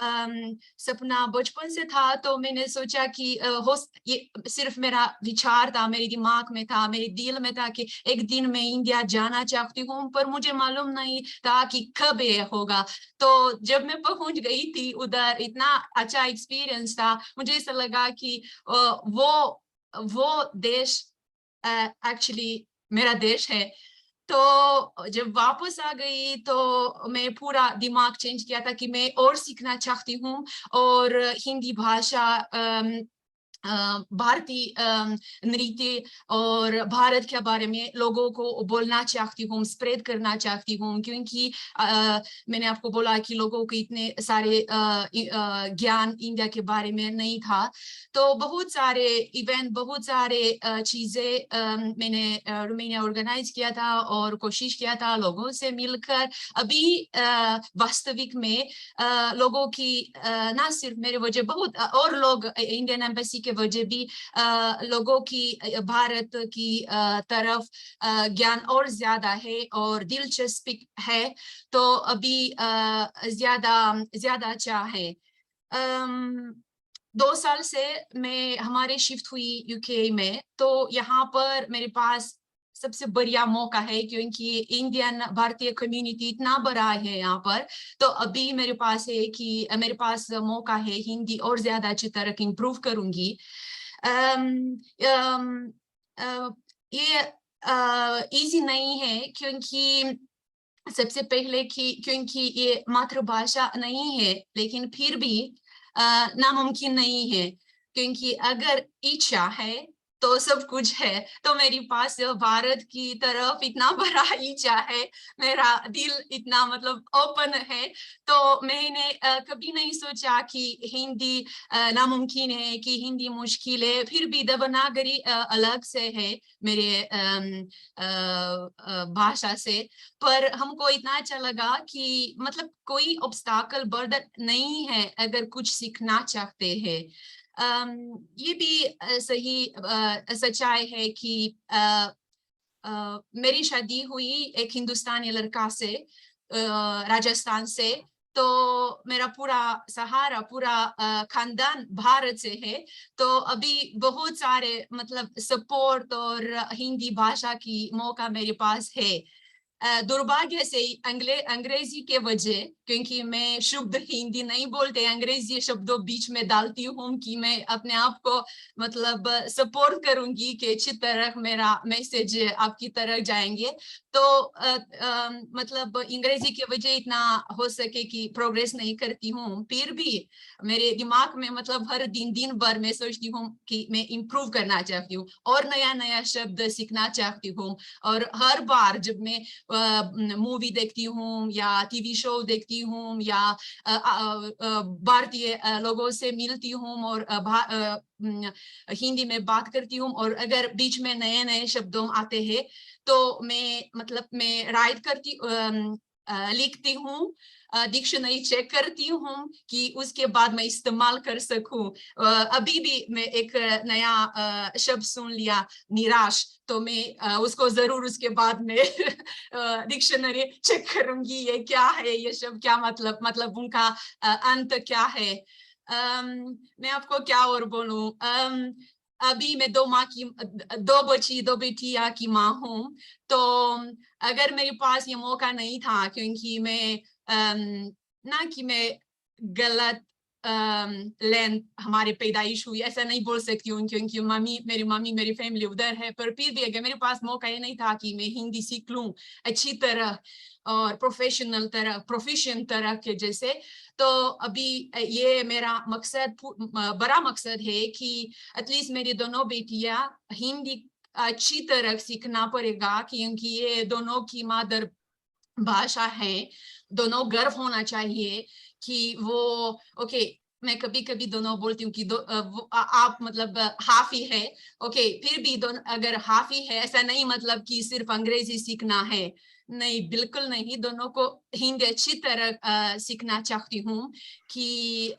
सपना बचपन से था। तो मैंने सोचा कि ये सिर्फ मेरा विचार था, मेरे दिमाग में था, मेरे दिल में था कि एक दिन मैं इंडिया जाना चाहती हूँ, पर मुझे मालूम नहीं था कि कब ये होगा। तो जब मैं पहुंच गई थी उधर, इतना अच्छा एक्सपीरियंस था। मुझे ऐसा लगा कि वो देश एक्चुअली मेरा देश है। तो जब वापस आ गई तो मैं पूरा दिमाग चेंज किया था कि मैं और सीखना चाहती हूँ और हिंदी भाषा, भारतीय नृत्य और भारत के बारे में लोगों को बोलना चाहती हूँ, स्प्रेड करना चाहती हूँ, क्योंकि मैंने आपको बोला कि लोगों को इतने सारे ज्ञान इंडिया के बारे में नहीं था। तो बहुत सारे इवेंट, बहुत सारे चीजें मैंने रोमानिया ऑर्गेनाइज किया था और कोशिश किया था लोगों से मिलकर। अभी वास्तविक में लोगों की ना सिर्फ मेरे वजह, बहुत और लोग इंडियन एम्बेसी के वजह भी लोगों की भारत की तरफ ज्ञान और ज्यादा है और दिलचस्पी है, तो अभी ज्यादा अच्छा है। 2 साल से मैं हमारे शिफ्ट हुई यूके में, तो यहाँ पर मेरे पास सबसे बढ़िया मौका है, क्योंकि इंडियन भारतीय कम्युनिटी इतना बड़ा है यहाँ पर। तो अभी मेरे पास है कि मेरे पास मौका है हिंदी और ज्यादा अच्छी तरह इम्प्रूव करूंगी। ये इजी नहीं है, क्योंकि सबसे पहले क्योंकि ये मातृभाषा नहीं है, लेकिन फिर भी नामुमकिन नहीं है, क्योंकि अगर इच्छा है तो सब कुछ है। तो मेरे पास भारत की तरफ इतना बड़ा इच्छा है, मेरा दिल इतना मतलब ओपन है। तो मैंने कभी नहीं सोचा कि हिंदी नामुमकिन है, कि हिंदी मुश्किल है। फिर भी देवनागरी अलग से है मेरे भाषा से, पर हमको इतना अच्छा लगा कि मतलब कोई ऑब्स्टैकल बर्डन नहीं है अगर कुछ सीखना चाहते हैं। ये भी सही सच्चाई है कि मेरी शादी हुई एक हिंदुस्तानी लड़का से, राजस्थान से, तो मेरा पूरा सहारा, पूरा खानदान भारत से है। तो अभी बहुत सारे मतलब सपोर्ट और हिंदी भाषा की मौका मेरे पास है। दुर्भाग्य से अंग्रेजी के वजह, क्योंकि मैं शुद्ध हिंदी नहीं बोलते, अंग्रेजी शब्दों बीच में डालती हूँ कि मैं अपने आप को मतलब सपोर्ट करूंगी कि अच्छी तरह मेरा मैसेज आपकी तरह जाएंगे। तो मतलब अंग्रेजी के वजह इतना हो सके कि प्रोग्रेस नहीं करती हूँ। फिर भी मेरे दिमाग में मतलब हर दिन भर मैं सोचती हूँ कि मैं इम्प्रूव करना चाहती हूँ और नया नया शब्द सीखना चाहती हूँ। और हर बार जब मैं मूवी देखती हूँ या टीवी शो देखती हूँ या भारतीय लोगों से मिलती हूँ और हिंदी में बात करती हूँ, और अगर बीच में नए नए शब्दों आते हैं तो मैं राइट करती, लिखती हूँ, डिक्शनरी चेक करती हूँ कि उसके बाद मैं इस्तेमाल कर सकूं। अभी भी मैं एक नया शब्द सुन लिया, निराश, तो मैं उसको जरूर उसके बाद में डिक्शनरी चेक करूंगी, ये क्या है, ये शब्द क्या मतलब उनका अंत क्या है। मैं आपको क्या और बोलूं, अभी मैं दो बेटियां की माँ हूँ। तो अगर मेरे पास ये मौका नहीं था, क्योंकि मैं ना कि मैं गलत लैंड हमारे पैदाइश हुई, ऐसा नहीं बोल सकती हूँ, क्योंकि मेरी मम्मी मेरी फैमिली उधर है। पर फिर भी अगर मेरे पास मौका ये नहीं था कि मैं हिंदी सीख लूँ अच्छी तरह और प्रोफेशनल तरह, प्रोफिशिएंट तरह के जैसे, तो अभी ये मेरा मकसद, बड़ा मकसद है कि एटलीस्ट मेरी दोनों बेटियां हिंदी अच्छी तरह सीखना पड़ेगा, क्योंकि ये दोनों की मादर भाषा है। दोनों गर्व होना चाहिए कि वो ओके, मैं कभी कभी दोनों बोलती हूँ कि आप मतलब हाफ ही है, ओके, फिर भी दोनों अगर हाफ ही है, ऐसा नहीं मतलब कि सिर्फ अंग्रेजी सीखना है, नहीं, बिल्कुल नहीं। दोनों को हिंदी अच्छी तरह सीखना चाहती हूँ कि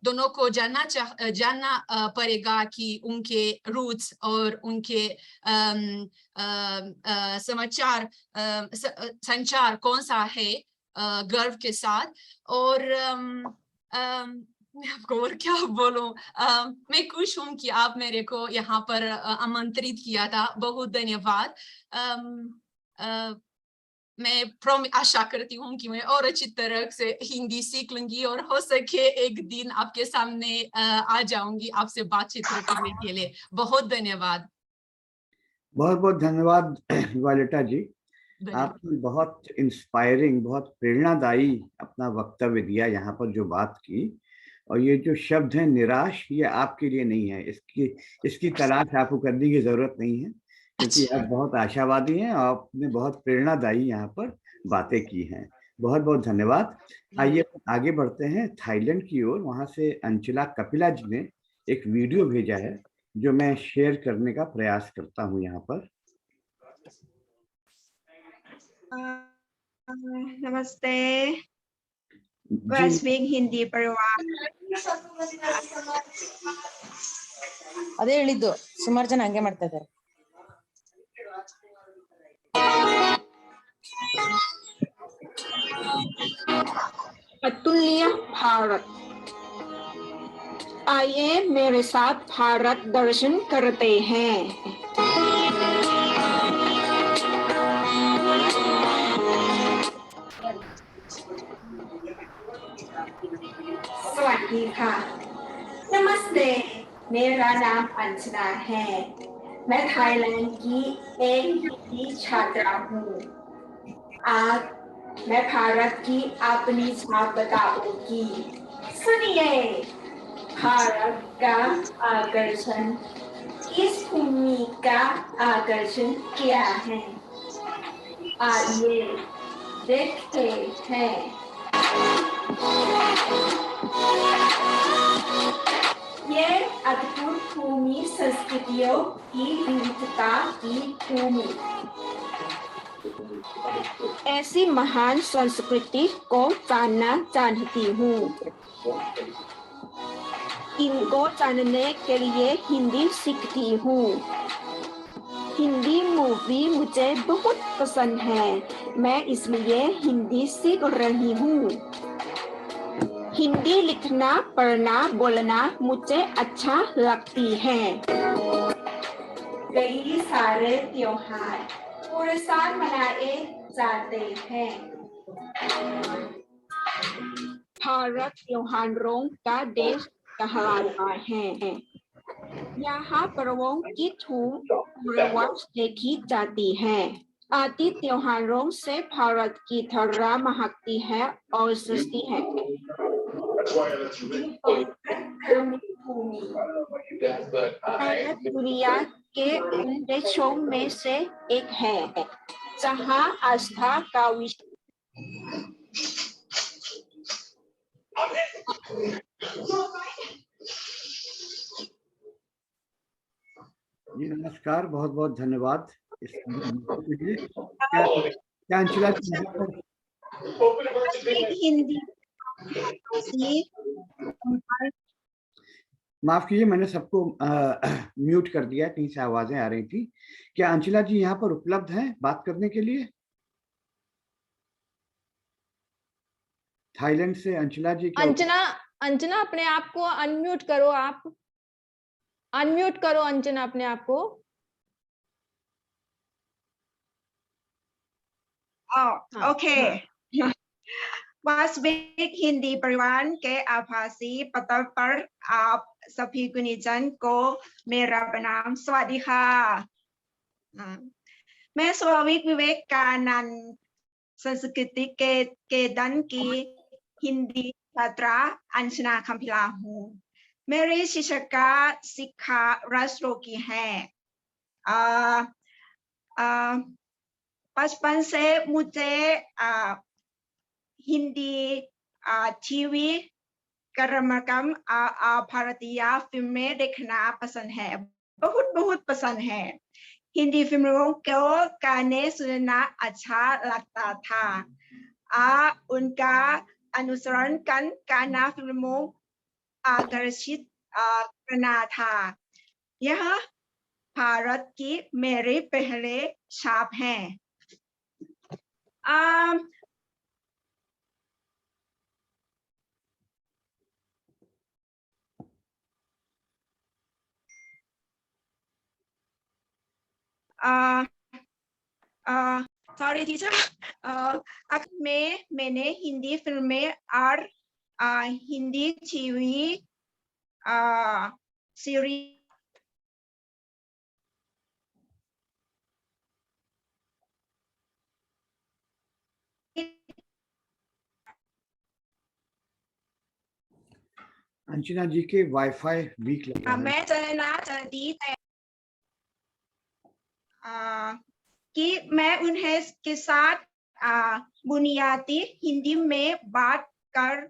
दोनों को जानना पड़ेगा कि उनके रूट्स और उनके समाचार संचार कौन सा है गर्व के साथ। और मैं आपको और क्या बोलूं, मैं खुश हूं कि आप मेरे को यहाँ पर आमंत्रित किया था, बहुत धन्यवाद। मैं आशा करती हूँ कि मैं और अच्छी तरह से हिंदी सीख लूंगी और हो सके एक दिन आपके सामने आ जाऊंगी आपसे बातचीत करने के लिए। बहुत धन्यवाद। बहुत बहुत धन्यवाद वालेटा जी, आपने बहुत इंस्पायरिंग, बहुत प्रेरणादायी अपना वक्तव्य दिया यहाँ पर, जो बात की। और ये जो शब्द है निराश, ये आपके लिए नहीं है, इसकी तलाश आपको करने की जरूरत नहीं है, क्योंकि आप बहुत आशावादी हैं। आपने बहुत प्रेरणादायी यहाँ पर बातें की हैं। बहुत बहुत धन्यवाद। आइए आगे बढ़ते हैं थाईलैंड की ओर। वहां से अंचला कपिला जी ने एक वीडियो भेजा है, जो मैं शेयर करने का प्रयास करता हूँ यहाँ पर। नमस्ते, वैश्विक हिंदी परिवार। ಅದೇ ಹೇಳಿದ್ದು, ಸುಮಾರು ಜನ ಹಂಗೆ ಮಾಡ್ತಾ ಇದ್ದಾರೆ. अतुल्य भारत, आइए मेरे साथ भारत दर्शन करते हैं। नमस्ते, मेरा नाम अंजना है। मैं थाईलैंड की एक हिंदी छात्रा हूँ। आज मैं भारत की अपनी छाप बताऊंगी। सुनिए, भारत का आकर्षण, इस भूमि का आकर्षण क्या है, आइए देखते हैं। ये अद्भुत भूमि संस्कृतियों की विविधता की भूमि, ऐसी महान संस्कृति को जानना चाहती हूँ। इनको जानने के लिए हिंदी सीखती हूँ। हिंदी मूवी मुझे बहुत पसंद है। मैं इसलिए हिंदी सीख रही हूँ। हिंदी लिखना, पढ़ना, बोलना मुझे अच्छा लगती है। कई सारे त्योहार पूरे साल मनाए जाते हैं। भारत त्योहारों का देश कहलाता है। यहाँ पर्वों की धूम पूरे वर्ष देखी जाती है। आदि त्योहारों से भारत की धरा महकती है और सजती है। भारत दुनिया के उन देशों में से एक है जहाँ आस्था का विषय जी नमस्कार, बहुत बहुत धन्यवाद इस के लिए। क्या अंशुला जी यहाँ पर हिंदी माफ कीजिए, मैंने सबको म्यूट कर दिया, कहीं से आवाजें आ रही थी। क्या अंशुला जी यहाँ पर उपलब्ध हैं बात करने के लिए? थाईलैंड से अंशुला जी क्या? अंजना अपने आप को अनम्यूट करो। आप अनम्यूट करो अंजना अपने आप को। ओके। वास्तविक हिंदी परिवार के आभासी पत्र पर आप सभी गुणीजन को मेरा प्रणाम। स्वादिका। मैं स्वामी विवेकानंद संस्कृति के दन की हिंदी छात्रा अंजना खम्पिला हूँ। मेरी शिक्षिका शिक्षा राष्ट्रों की है। बचपन से मुझे हिंदी टीवी कार्यक्रम भारतीय फिल्में देखना पसंद है। बहुत बहुत पसंद है। हिंदी फिल्मों को गाने सुनना अच्छा लगता था। उनका अनुसरण कर गाना फिल्मों आकर्षित करना था। यह भारत की मेरी पहले छाप है। Sorry teacher. में मैंने हिंदी फिल्में और हिंदी टीवी सीरीज अंशुला जी के वाईफाई वीक लग रहा है। मैं जानना चाहती है कि मैं उन्हें के साथ बुनियादी हिंदी में बात कर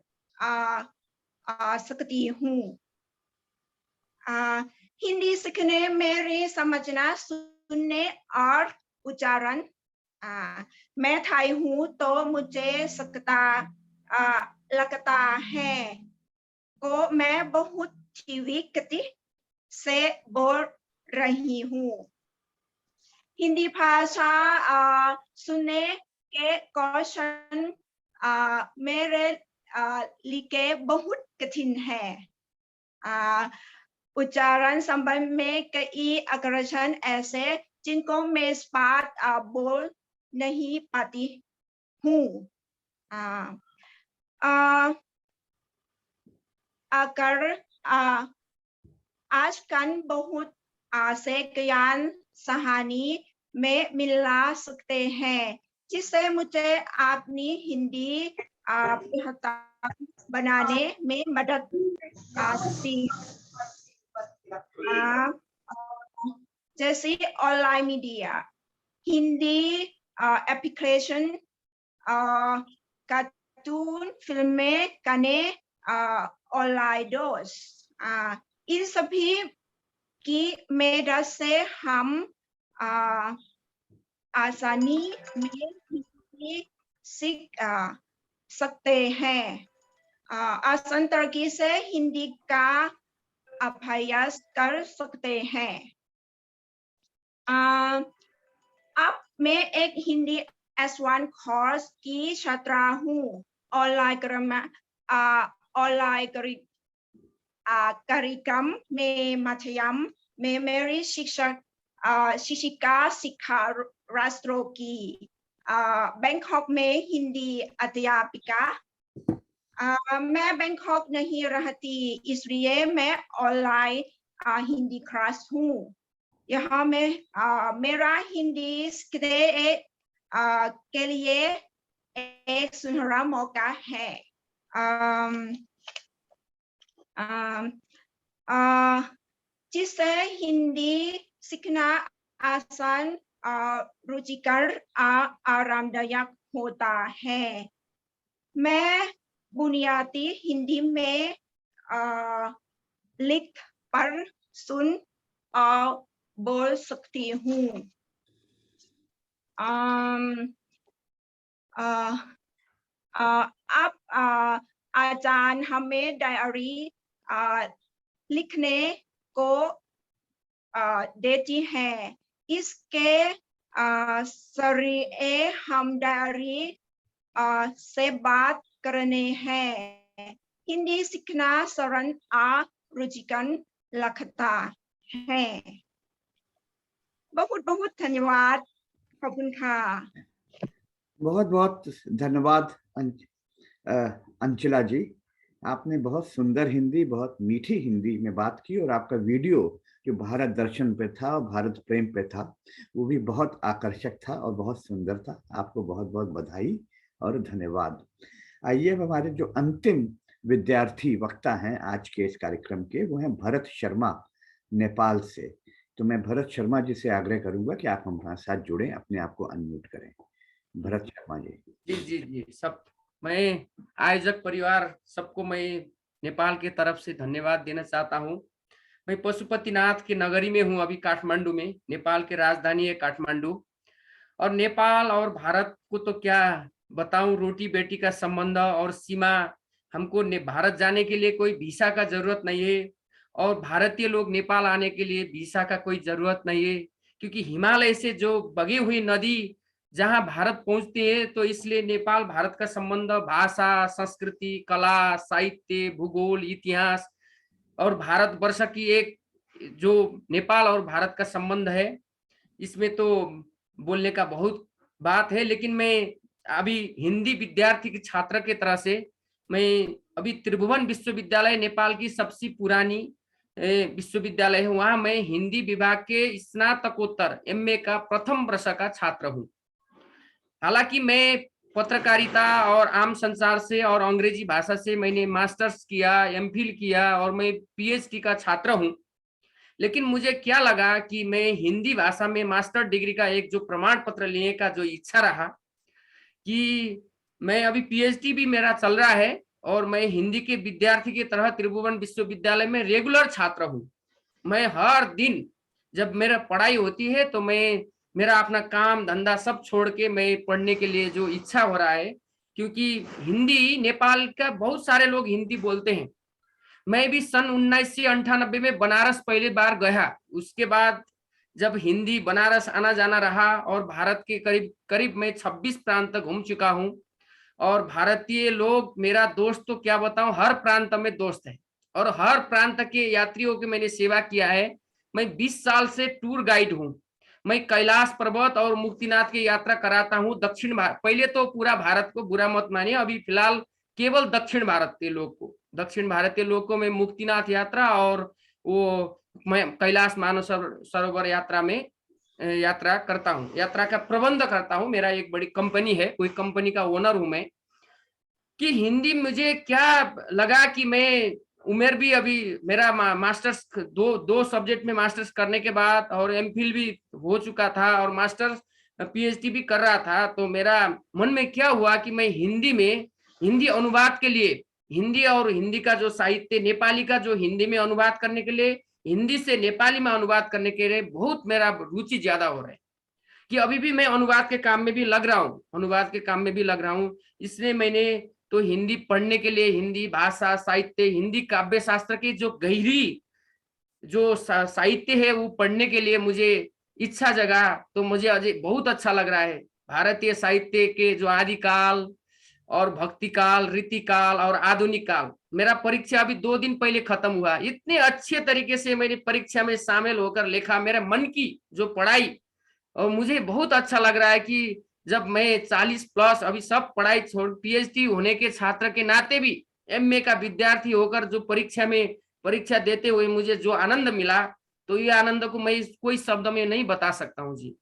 सकती हूँ। हिंदी सीखने मेरे समझना, सुनने और उच्चारण। मैं थाई हूँ तो मुझे लगता है को मैं बहुत धीमी गति से बोल रही हूँ। हिंदी भाषा सुनने के कौशल मेरे लिए बहुत कठिन है। उच्चारण संबंध में कई अक्षर ऐसे जिनको मैं इस बात बोल नहीं पाती हूँ। अगर आजकल बहुत से ज्ञान कहानी में मिला सकते हैं, जिससे मुझे अपनी हिंदी बेहतर बनाने में मदद सकती। जैसे online media, Hindi application, cartoon, फिल्में, गाने, ऑनलाइन दोस्त, इन सभी की मदद से हम आसानी में सीख सकते हैं। आसान तरीके से हिंदी का अभ्यास कर सकते हैं। अब मैं एक हिंदी S1 कोर्स की छात्रा हूँ। ऑनलाइन कार्यक्रम में मध्यम में मेरी शिक्षिका शिक्षा राष्ट्रों की बैंकॉक में हिंदी अध्यापिका। मैं बैंकॉक नहीं रहती, इसलिए मैं ऑनलाइन हिंदी क्लास हूँ। यहाँ में मेरा हिंदी सीखने के लिए एक सुनहरा मौका है। जिससे हिंदी सीखना आसान, रुचिकर, आरामदायक होता है। मैं बुनियादी हिंदी में लिख, पढ़, सुन और बोल सकती हूँ। अब आजान हमें डायरी लिखने को देती है। इसके जरिए हम डायरी से बात करने हैं। हिंदी सीखना सरल और रुचिकर लगता है। बहुत बहुत धन्यवाद। खबुन खा। बहुत बहुत धन्यवाद अंचला जी। आपने बहुत सुंदर हिंदी, बहुत मीठी हिंदी में बात की और आपका वीडियो जो भारत दर्शन पे था और भारत प्रेम पे था वो भी बहुत आकर्षक था और बहुत सुंदर था। आपको बहुत बहुत बधाई और धन्यवाद। आइए अब हमारे जो अंतिम विद्यार्थी वक्ता हैं आज के इस कार्यक्रम के, वो हैं भरत शर्मा नेपाल से। तो मैं भरत शर्मा जी से आग्रह करूंगा कि आप हमारे साथ जुड़ें, अपने आप को अनम्यूट करें। भरत शर्मा जी। जी जी जी, सब मैं आयोजक परिवार सबको मैं नेपाल के तरफ से धन्यवाद देना चाहता हूँ। मैं पशुपतिनाथ के नगरी में हूँ, अभी काठमांडू में। नेपाल की राजधानी है काठमांडू। और नेपाल और भारत को तो क्या बताऊं, रोटी बेटी का संबंध और सीमा। हमको भारत जाने के लिए कोई वीसा का जरूरत नहीं है और भारतीय लोग नेपाल आने के लिए वीसा का कोई जरूरत नहीं है, क्योंकि हिमालय से जो बगी हुई नदी जहां भारत पहुंचती है, तो इसलिए नेपाल भारत का संबंध भाषा, संस्कृति, कला, साहित्य, भूगोल, इतिहास और भारत वर्ष की एक जो नेपाल और भारत का संबंध है, इसमें तो बोलने का बहुत बात है। लेकिन मैं अभी हिंदी विद्यार्थी की छात्र के तरह से मैं अभी त्रिभुवन विश्वविद्यालय नेपाल की सबसे पुरानी विश्वविद्यालय है, वहां मैं हिंदी विभाग के स्नातकोत्तर MA का प्रथम वर्ष का छात्र हूँ। हालांकि मैं पत्रकारिता और आम संचार से और अंग्रेजी भाषा से मैंने मास्टर्स किया, MPhil किया और मैं PhD का छात्र हूँ। लेकिन मुझे क्या लगा कि मैं हिंदी भाषा में मास्टर डिग्री का एक जो प्रमाण पत्र लेने का जो इच्छा रहा, कि मैं अभी PhD भी मेरा चल रहा है और मैं हिंदी के विद्यार्थी की तरह त्रिभुवन विश्वविद्यालय में रेगुलर छात्र हूँ। मैं हर दिन जब मेरा पढ़ाई होती है तो मैं मेरा अपना काम धंधा सब छोड़ के मैं पढ़ने के लिए जो इच्छा हो रहा है, क्योंकि हिंदी नेपाल का बहुत सारे लोग हिंदी बोलते हैं। मैं भी सन 1998 में बनारस पहली बार गया। उसके बाद जब हिंदी बनारस आना जाना रहा और भारत के करीब करीब मैं 26 प्रांत तक घूम चुका हूं और भारतीय लोग मेरा दोस्त तो क्या बताऊं, हर प्रांत में दोस्त है और हर प्रांत के यात्रियों की मैंने सेवा किया है। मैं 20 साल से टूर गाइड हूं। मैं कैलाश पर्वत और मुक्तिनाथ की यात्रा कराता हूं दक्षिण भारत। पहले तो पूरा भारत को बुरा मत मानिए, अभी फिलहाल केवल दक्षिण भारतीय लोग को मैं मुक्तिनाथ यात्रा और वो मैं कैलाश मानव सरोवर यात्रा में यात्रा करता हूँ, यात्रा का प्रबंध करता हूँ। मेरा एक बड़ी कंपनी है, कोई कंपनी का ओनर हूं मैं। कि हिंदी मुझे क्या लगा कि मैं उम्र भी अभी मेरा मास्टर्स दो सब्जेक्ट में मास्टर्स करने के बाद और MPhil भी हो चुका था और मास्टर्स PhD भी कर रहा था, तो मेरा मन में क्या हुआ कि मैं हिंदी में हिंदी अनुवाद के लिए, हिंदी और हिंदी का जो साहित्य नेपाली का जो हिंदी में अनुवाद करने के लिए, हिंदी से नेपाली में अनुवाद करने के लिए बहुत मेरा रुचि ज्यादा हो रहा है कि अभी भी मैं अनुवाद के काम में भी लग रहा हूँ। इसलिए मैंने तो हिंदी पढ़ने के लिए, हिंदी भाषा, साहित्य, हिंदी काव्य शास्त्र की जो गहरी जो साहित्य है वो पढ़ने के लिए मुझे इच्छा जगा तो मुझे अजय बहुत अच्छा लग रहा है। भारतीय साहित्य के जो आदिकाल और भक्ति काल, रीति काल और आधुनिक काल, मेरा परीक्षा अभी 2 दिन पहले खत्म हुआ। इतने अच्छे तरीके से मेरी परीक्षा में शामिल होकर लिखा, मेरे मन की जो पढ़ाई, और मुझे बहुत अच्छा लग रहा है कि जब मैं 40 प्लस अभी सब पढ़ाई छोड़ पीएचडी होने के छात्र के नाते भी एमए का विद्यार्थी होकर जो परीक्षा देते हुए मुझे जो आनंद मिला, तो ये आनंद को मैं कोई शब्द में नहीं बता सकता हूँ जी।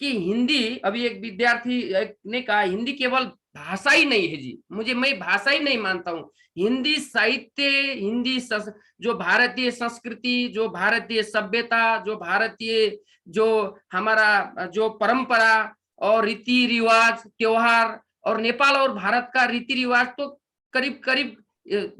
कि हिंदी, अभी एक विद्यार्थी ने कहा हिंदी केवल भाषा ही नहीं है जी, मैं भाषा ही नहीं मानता हूँ। हिंदी साहित्य, जो भारतीय संस्कृति, जो भारतीय सभ्यता, जो भारतीय जो हमारा जो परंपरा और रीति रिवाज, त्योहार, और नेपाल और भारत का रीति रिवाज तो करीब करीब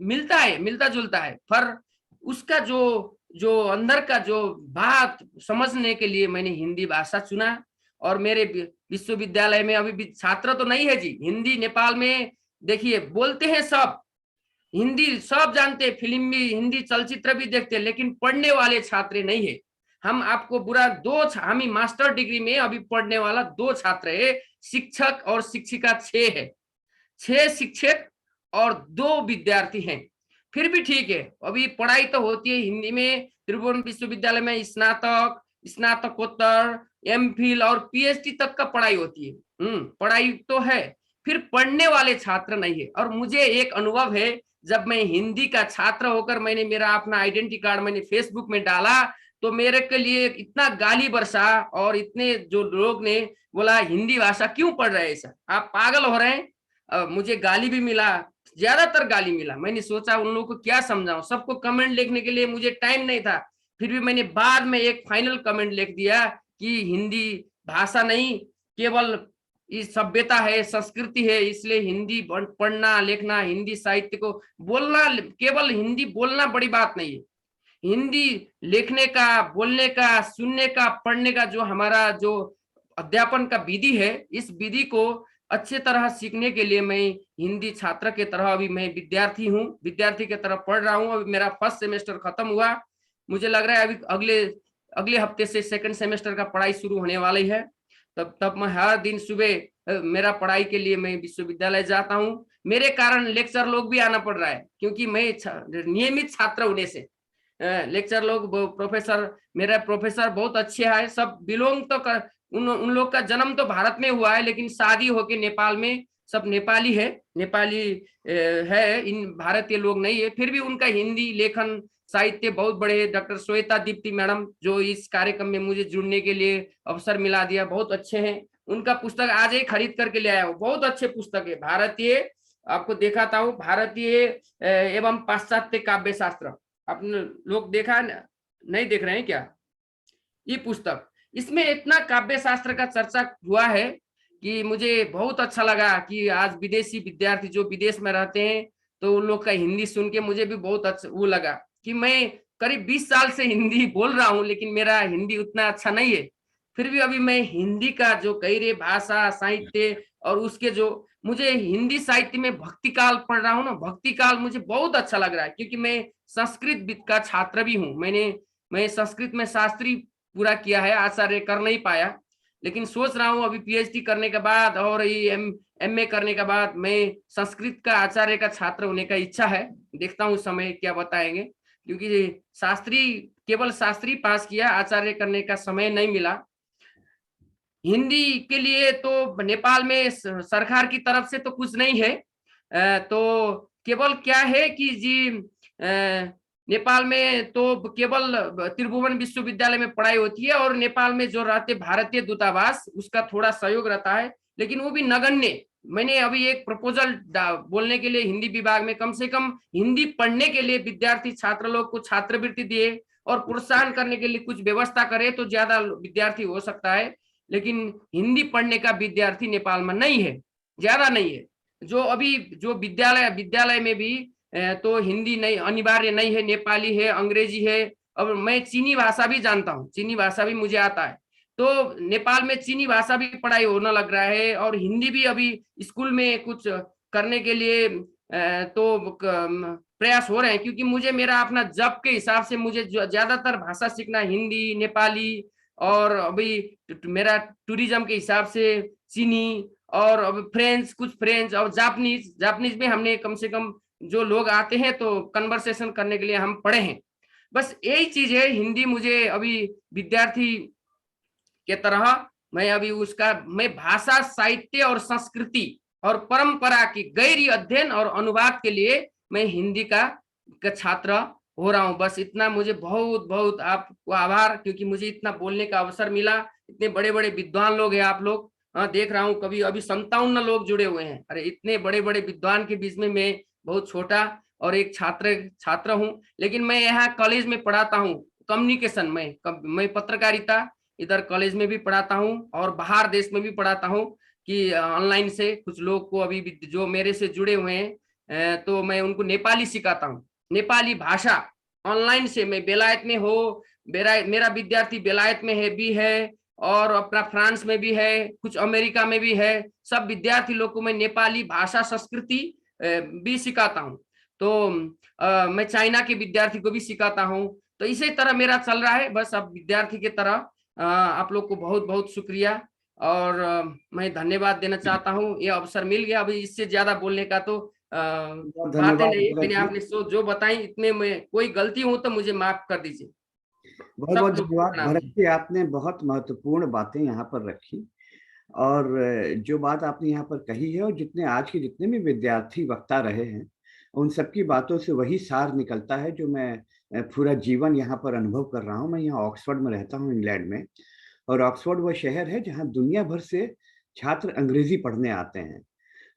मिलता है, मिलता जुलता है, पर उसका जो अंदर का जो बात समझने के लिए मैंने हिंदी भाषा चुना। और मेरे विश्वविद्यालय में अभी छात्र तो नहीं है जी, हिंदी नेपाल में देखिए बोलते हैं सब, हिंदी सब जानते हैं, फिल्म भी हिंदी चलचित्र भी देखते हैं, लेकिन पढ़ने वाले छात्र नहीं है। हम आपको हम मास्टर डिग्री में अभी पढ़ने वाला 2 छात्र है, शिक्षक और शिक्षिका 6 है, 6 शिक्षक और 2 विद्यार्थी हैं। फिर भी ठीक है, अभी पढ़ाई तो होती है हिंदी में। त्रिभुवन विश्वविद्यालय में स्नातक, स्नातकोत्तर, एमफिल और पीएचडी तक का पढ़ाई होती है। पढ़ाई तो है, फिर पढ़ने वाले छात्र नहीं है। और मुझे एक अनुभव है, जब मैं हिंदी का छात्र होकर मैंने मेरा अपना आइडेंटिटी कार्ड मैंने फेसबुक में डाला, तो मेरे के लिए इतना गाली बरसा, और इतने जो लोग ने बोला हिंदी भाषा क्यों पढ़ रहे हैं सर, आप पागल हो रहे हैं। मुझे गाली भी मिला, ज्यादातर गाली मिला। मैंने सोचा उन लोगों को क्या समझाऊं, सबको कमेंट लिखने के लिए मुझे टाइम नहीं था। फिर भी मैंने बाद में एक फाइनल कमेंट लिख दिया कि हिंदी भाषा नहीं, केवल इस सभ्यता है, संस्कृति है, इसलिए हिंदी पढ़ना लिखना, हिंदी साहित्य को बोलना, केवल हिंदी बोलना बड़ी बात नहीं है। हिंदी लिखने का, बोलने का, सुनने का, पढ़ने का जो हमारा जो अध्यापन का विधि है, इस विधि को अच्छे तरह सीखने के लिए मैं हिंदी छात्र के तरह, अभी मैं विद्यार्थी हूँ, विद्यार्थी के तरह पढ़ रहा हूँ। अभी मेरा फर्स्ट सेमेस्टर खत्म हुआ, मुझे लग रहा है अभी अगले हफ्ते से सेकंड सेमेस्टर का पढ़ाई शुरू होने वाली है। तब मैं हर दिन सुबह मेरा पढ़ाई के लिए मैं विश्वविद्यालय जाता हूँ। मेरे कारण लेक्चर लोग भी आना पड़ रहा है, क्योंकि मैं नियमित छात्र होने से लेक्चर लोग, मेरा प्रोफेसर बहुत अच्छे है, सब बिलोंग तो कर, उन लोग का जन्म तो भारत में हुआ है, लेकिन शादी होके नेपाल में, सब नेपाली है, है, इन भारतीय लोग नहीं है। फिर भी उनका हिंदी लेखन साहित्य बहुत बड़े। डॉक्टर श्वेता दीप्ति मैडम, जो इस कार्यक्रम में मुझे जुड़ने के लिए अवसर मिला दिया, बहुत अच्छे हैं। उनका पुस्तक आज ही खरीद करके ले आया हूँ, बहुत अच्छे पुस्तक है। भारतीय, आपको दिखाता हूँ, भारतीय एवं पाश्चात्य काव्य शास्त्र। आपने लोग देखा नहीं, देख रहे हैं क्या ये पुस्तक? इसमें इतना काव्य शास्त्र का चर्चा हुआ है कि मुझे बहुत अच्छा लगा कि आज विदेशी विद्यार्थी जो विदेश में रहते हैं, तो उन लोग का हिंदी सुन के मुझे भी बहुत अच्छा वो लगा कि मैं करीब 20 साल से हिंदी बोल रहा हूँ, लेकिन मेरा हिंदी उतना अच्छा नहीं है। फिर भी अभी मैं हिंदी का जो कई रे भाषा, साहित्य, और उसके जो मुझे हिंदी साहित्य में भक्ति काल पढ़ रहा हूँ ना, भक्ति काल मुझे बहुत अच्छा लग रहा है, क्योंकि मैं संस्कृत का छात्र भी हूँ। मैं संस्कृत में शास्त्री पूरा किया है, आचार्य कर नहीं पाया, लेकिन सोच रहा हूँ अभी पीएचडी करने के बाद और ये एमए करने के बाद मैं संस्कृत का आचार्य का छात्र होने का इच्छा है। देखता हूँ समय क्या बताएंगे, क्योंकि केवल शास्त्री पास किया, आचार्य करने का समय नहीं मिला। हिंदी के लिए तो नेपाल में सरकार की तरफ से तो कुछ नहीं है, तो केवल क्या है कि जी नेपाल में तो केवल त्रिभुवन विश्वविद्यालय में पढ़ाई होती है, और नेपाल में जो रहते भारतीय दूतावास, उसका थोड़ा सहयोग रहता है, लेकिन वो भी नगण्य। मैंने अभी एक प्रपोजल बोलने के लिए हिंदी विभाग में कम से कम हिंदी पढ़ने के लिए विद्यार्थी छात्र लोग को छात्रवृत्ति दिए और प्रोत्साहन करने के लिए कुछ व्यवस्था करे तो ज्यादा विद्यार्थी हो सकता है, लेकिन हिंदी पढ़ने का विद्यार्थी नेपाल में नहीं है, ज्यादा नहीं है। जो अभी जो विद्यालय में भी तो हिंदी नहीं अनिवार्य नहीं है, नेपाली है, अंग्रेजी है। अब मैं चीनी भाषा भी जानता हूँ, चीनी भाषा भी मुझे आता है, तो नेपाल में चीनी भाषा भी पढ़ाई होने लग रहा है, और हिंदी भी अभी स्कूल में कुछ करने के लिए तो प्रयास हो रहे हैं, क्योंकि मुझे मेरा अपना जॉब के हिसाब से मुझे ज्यादातर भाषा सीखना हिंदी, नेपाली और अभी मेरा टूरिज्म के हिसाब से चीनी और अब फ्रेंच और जापानीज में हमने कम से कम जो लोग आते हैं तो कन्वर्सेशन करने के लिए हम पढ़े हैं। बस यही चीज है, हिंदी मुझे अभी विद्यार्थी के तरह मैं भाषा, साहित्य और संस्कृति और परंपरा की गहरी अध्ययन और अनुवाद के लिए मैं हिंदी का छात्र हो रहा हूँ। बस इतना, मुझे बहुत बहुत आपको आभार, क्योंकि मुझे इतना बोलने का अवसर मिला। इतने बड़े बड़े विद्वान लोग हैं आप लोग, देख रहा हूँ कभी अभी 57 लोग जुड़े हुए हैं। अरे इतने बड़े बड़े विद्वान के बीच में मैं बहुत छोटा और एक छात्र हूँ। लेकिन मैं यहाँ कॉलेज में पढ़ाता हूँ कम्युनिकेशन में, मैं पत्रकारिता इधर कॉलेज में भी पढ़ाता हूँ और बाहर देश में भी पढ़ाता हूँ कि ऑनलाइन से कुछ लोग को अभी जो मेरे से जुड़े हुए हैं तो मैं उनको नेपाली सिखाता हूँ। नेपाली भाषा ऑनलाइन से मैं बेलायत में हो, मेरा विद्यार्थी बेलायत में है और अपना फ्रांस में भी है, कुछ अमेरिका में भी है। सब विद्यार्थी लोग को मैं नेपाली भाषा संस्कृति भी सिखाता हूँ। तो मैं चाइना के विद्यार्थी को भी सिखाता हूँ। तो इसी तरह मेरा चल रहा है। बस अब विद्यार्थी की तरह आप लोग को बहुत बहुत शुक्रिया और मैं धन्यवाद देना चाहता हूँ। ये अवसर मिल गया, अभी इससे ज्यादा बोलने का तो बातें नहीं, मैंने आपने जो बताई इतने में कोई गलती हो तो मुझे माफ कर दीजिए। बहुत बहुत धन्यवाद भरत जी, आपने बहुत महत्वपूर्ण बातें यहाँ पर रखी और जो बात आपने यहाँ पर कही है और जितने आज के जितने भी विद्यार्थी वक्ता रहे हैं उन सबकी बातों से वही सार निकलता है जो मैं पूरा जीवन यहाँ पर अनुभव कर रहा हूँ। मैं यहाँ ऑक्सफोर्ड में रहता हूँ, इंग्लैंड में, और ऑक्सफोर्ड वह शहर है जहाँ दुनिया भर से छात्र अंग्रेजी पढ़ने आते हैं।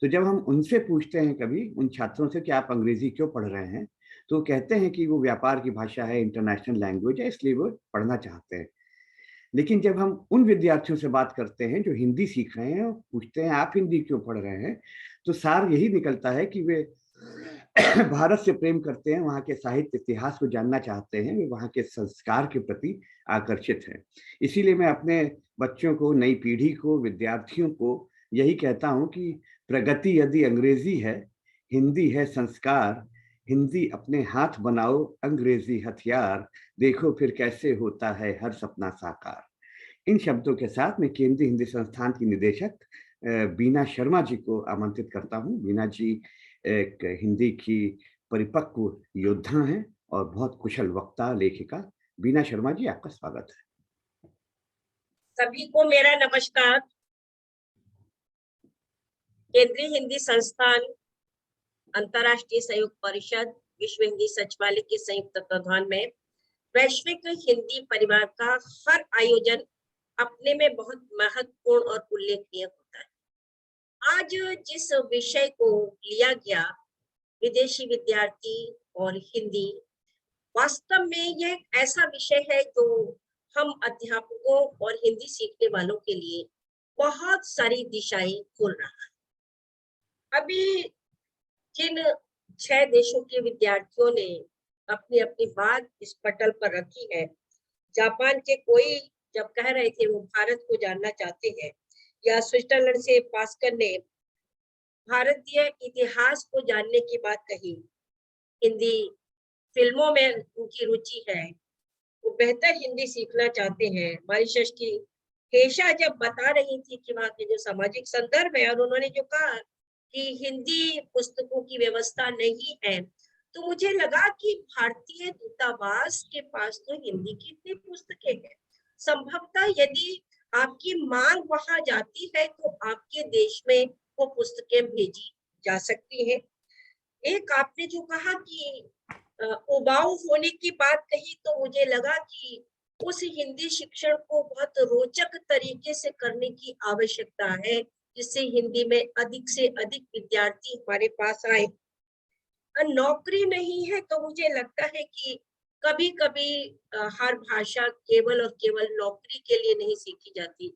तो जब हम उनसे पूछते हैं कभी उन छात्रों से कि आप अंग्रेजी क्यों पढ़ रहे हैं, तो कहते हैं कि वो व्यापार की भाषा है, इंटरनेशनल लैंग्वेज है, इसलिए वो पढ़ना चाहते हैं। लेकिन जब हम उन विद्यार्थियों से बात करते हैं जो हिंदी सीख रहे हैं और पूछते हैं आप हिंदी क्यों पढ़ रहे हैं, तो सार यही निकलता है कि वे भारत से प्रेम करते हैं, वहाँ के साहित्य इतिहास को जानना चाहते हैं, वे वहाँ के संस्कार के प्रति आकर्षित हैं। इसीलिए मैं अपने बच्चों को, नई पीढ़ी को, विद्यार्थियों को यही कहता हूँ कि प्रगति यदि अंग्रेजी है, हिंदी है संस्कार, हिंदी अपने हाथ बनाओ अंग्रेजी हथियार, देखो फिर कैसे होता है हर सपना साकार। इन शब्दों के साथ मैं केंद्रीय हिंदी संस्थान की निदेशक बीना शर्मा जी को आमंत्रित करता हूँ। बीना जी एक हिंदी की परिपक्व योद्धा हैं और बहुत कुशल वक्ता, लेखिका। बीना शर्मा जी, आपका स्वागत है। सभी को मेरा नमस्कार। केंद्रीय हिंदी संस्थान, अंतर्राष्ट्रीय सहयोग परिषद, विश्व हिंदी सचिवालय के संयुक्त तत्वाधान में वैश्विक हिंदी परिवार का हर आयोजन अपने में बहुत महत्वपूर्ण और उल्लेखनीय होता है। आज जिस विषय को लिया गया, विदेशी विद्यार्थी और हिंदी, वास्तव में यह एक ऐसा विषय है जो हम अध्यापकों और हिंदी सीखने वालों के लिए बहुत सारी दिशाएं खोल रहा है। अभी जिन 6 देशों के विद्यार्थियों ने अपनी अपनी बात इस पटल पर रखी है, जापान के कोई जब कह रहे थे वो भारत को जानना चाहते हैं, या स्विट्जरलैंड से भास्कर ने भारतीय इतिहास को जानने की बात कही, हिंदी फिल्मों में उनकी रुचि है, वो बेहतर हिंदी सीखना चाहते हैं। मॉरिशस की केशा जब बता रही थी कि वहाँ के जो सामाजिक संदर्भ है और उन्होंने जो कहा कि हिंदी पुस्तकों की व्यवस्था नहीं है, तो मुझे लगा कि भारतीय दूतावास के पास तो हिंदी की इतनी पुस्तकें हैं। संभवतः यदि आपकी मांग वहां जाती है तो आपके देश में वो पुस्तकें भेजी जा सकती हैं। एक आपने जो कहा कि उबाऊ होने की बात कही, तो मुझे लगा कि उस हिंदी शिक्षण को बहुत रोचक तरीके से करने की आवश्यकता है, जिससे हिंदी में अधिक से अधिक विद्यार्थी हमारे पास आए। नौकरी नहीं है तो मुझे लगता है कि कभी कभी हर भाषा केवल और केवल नौकरी के लिए नहीं सीखी जाती।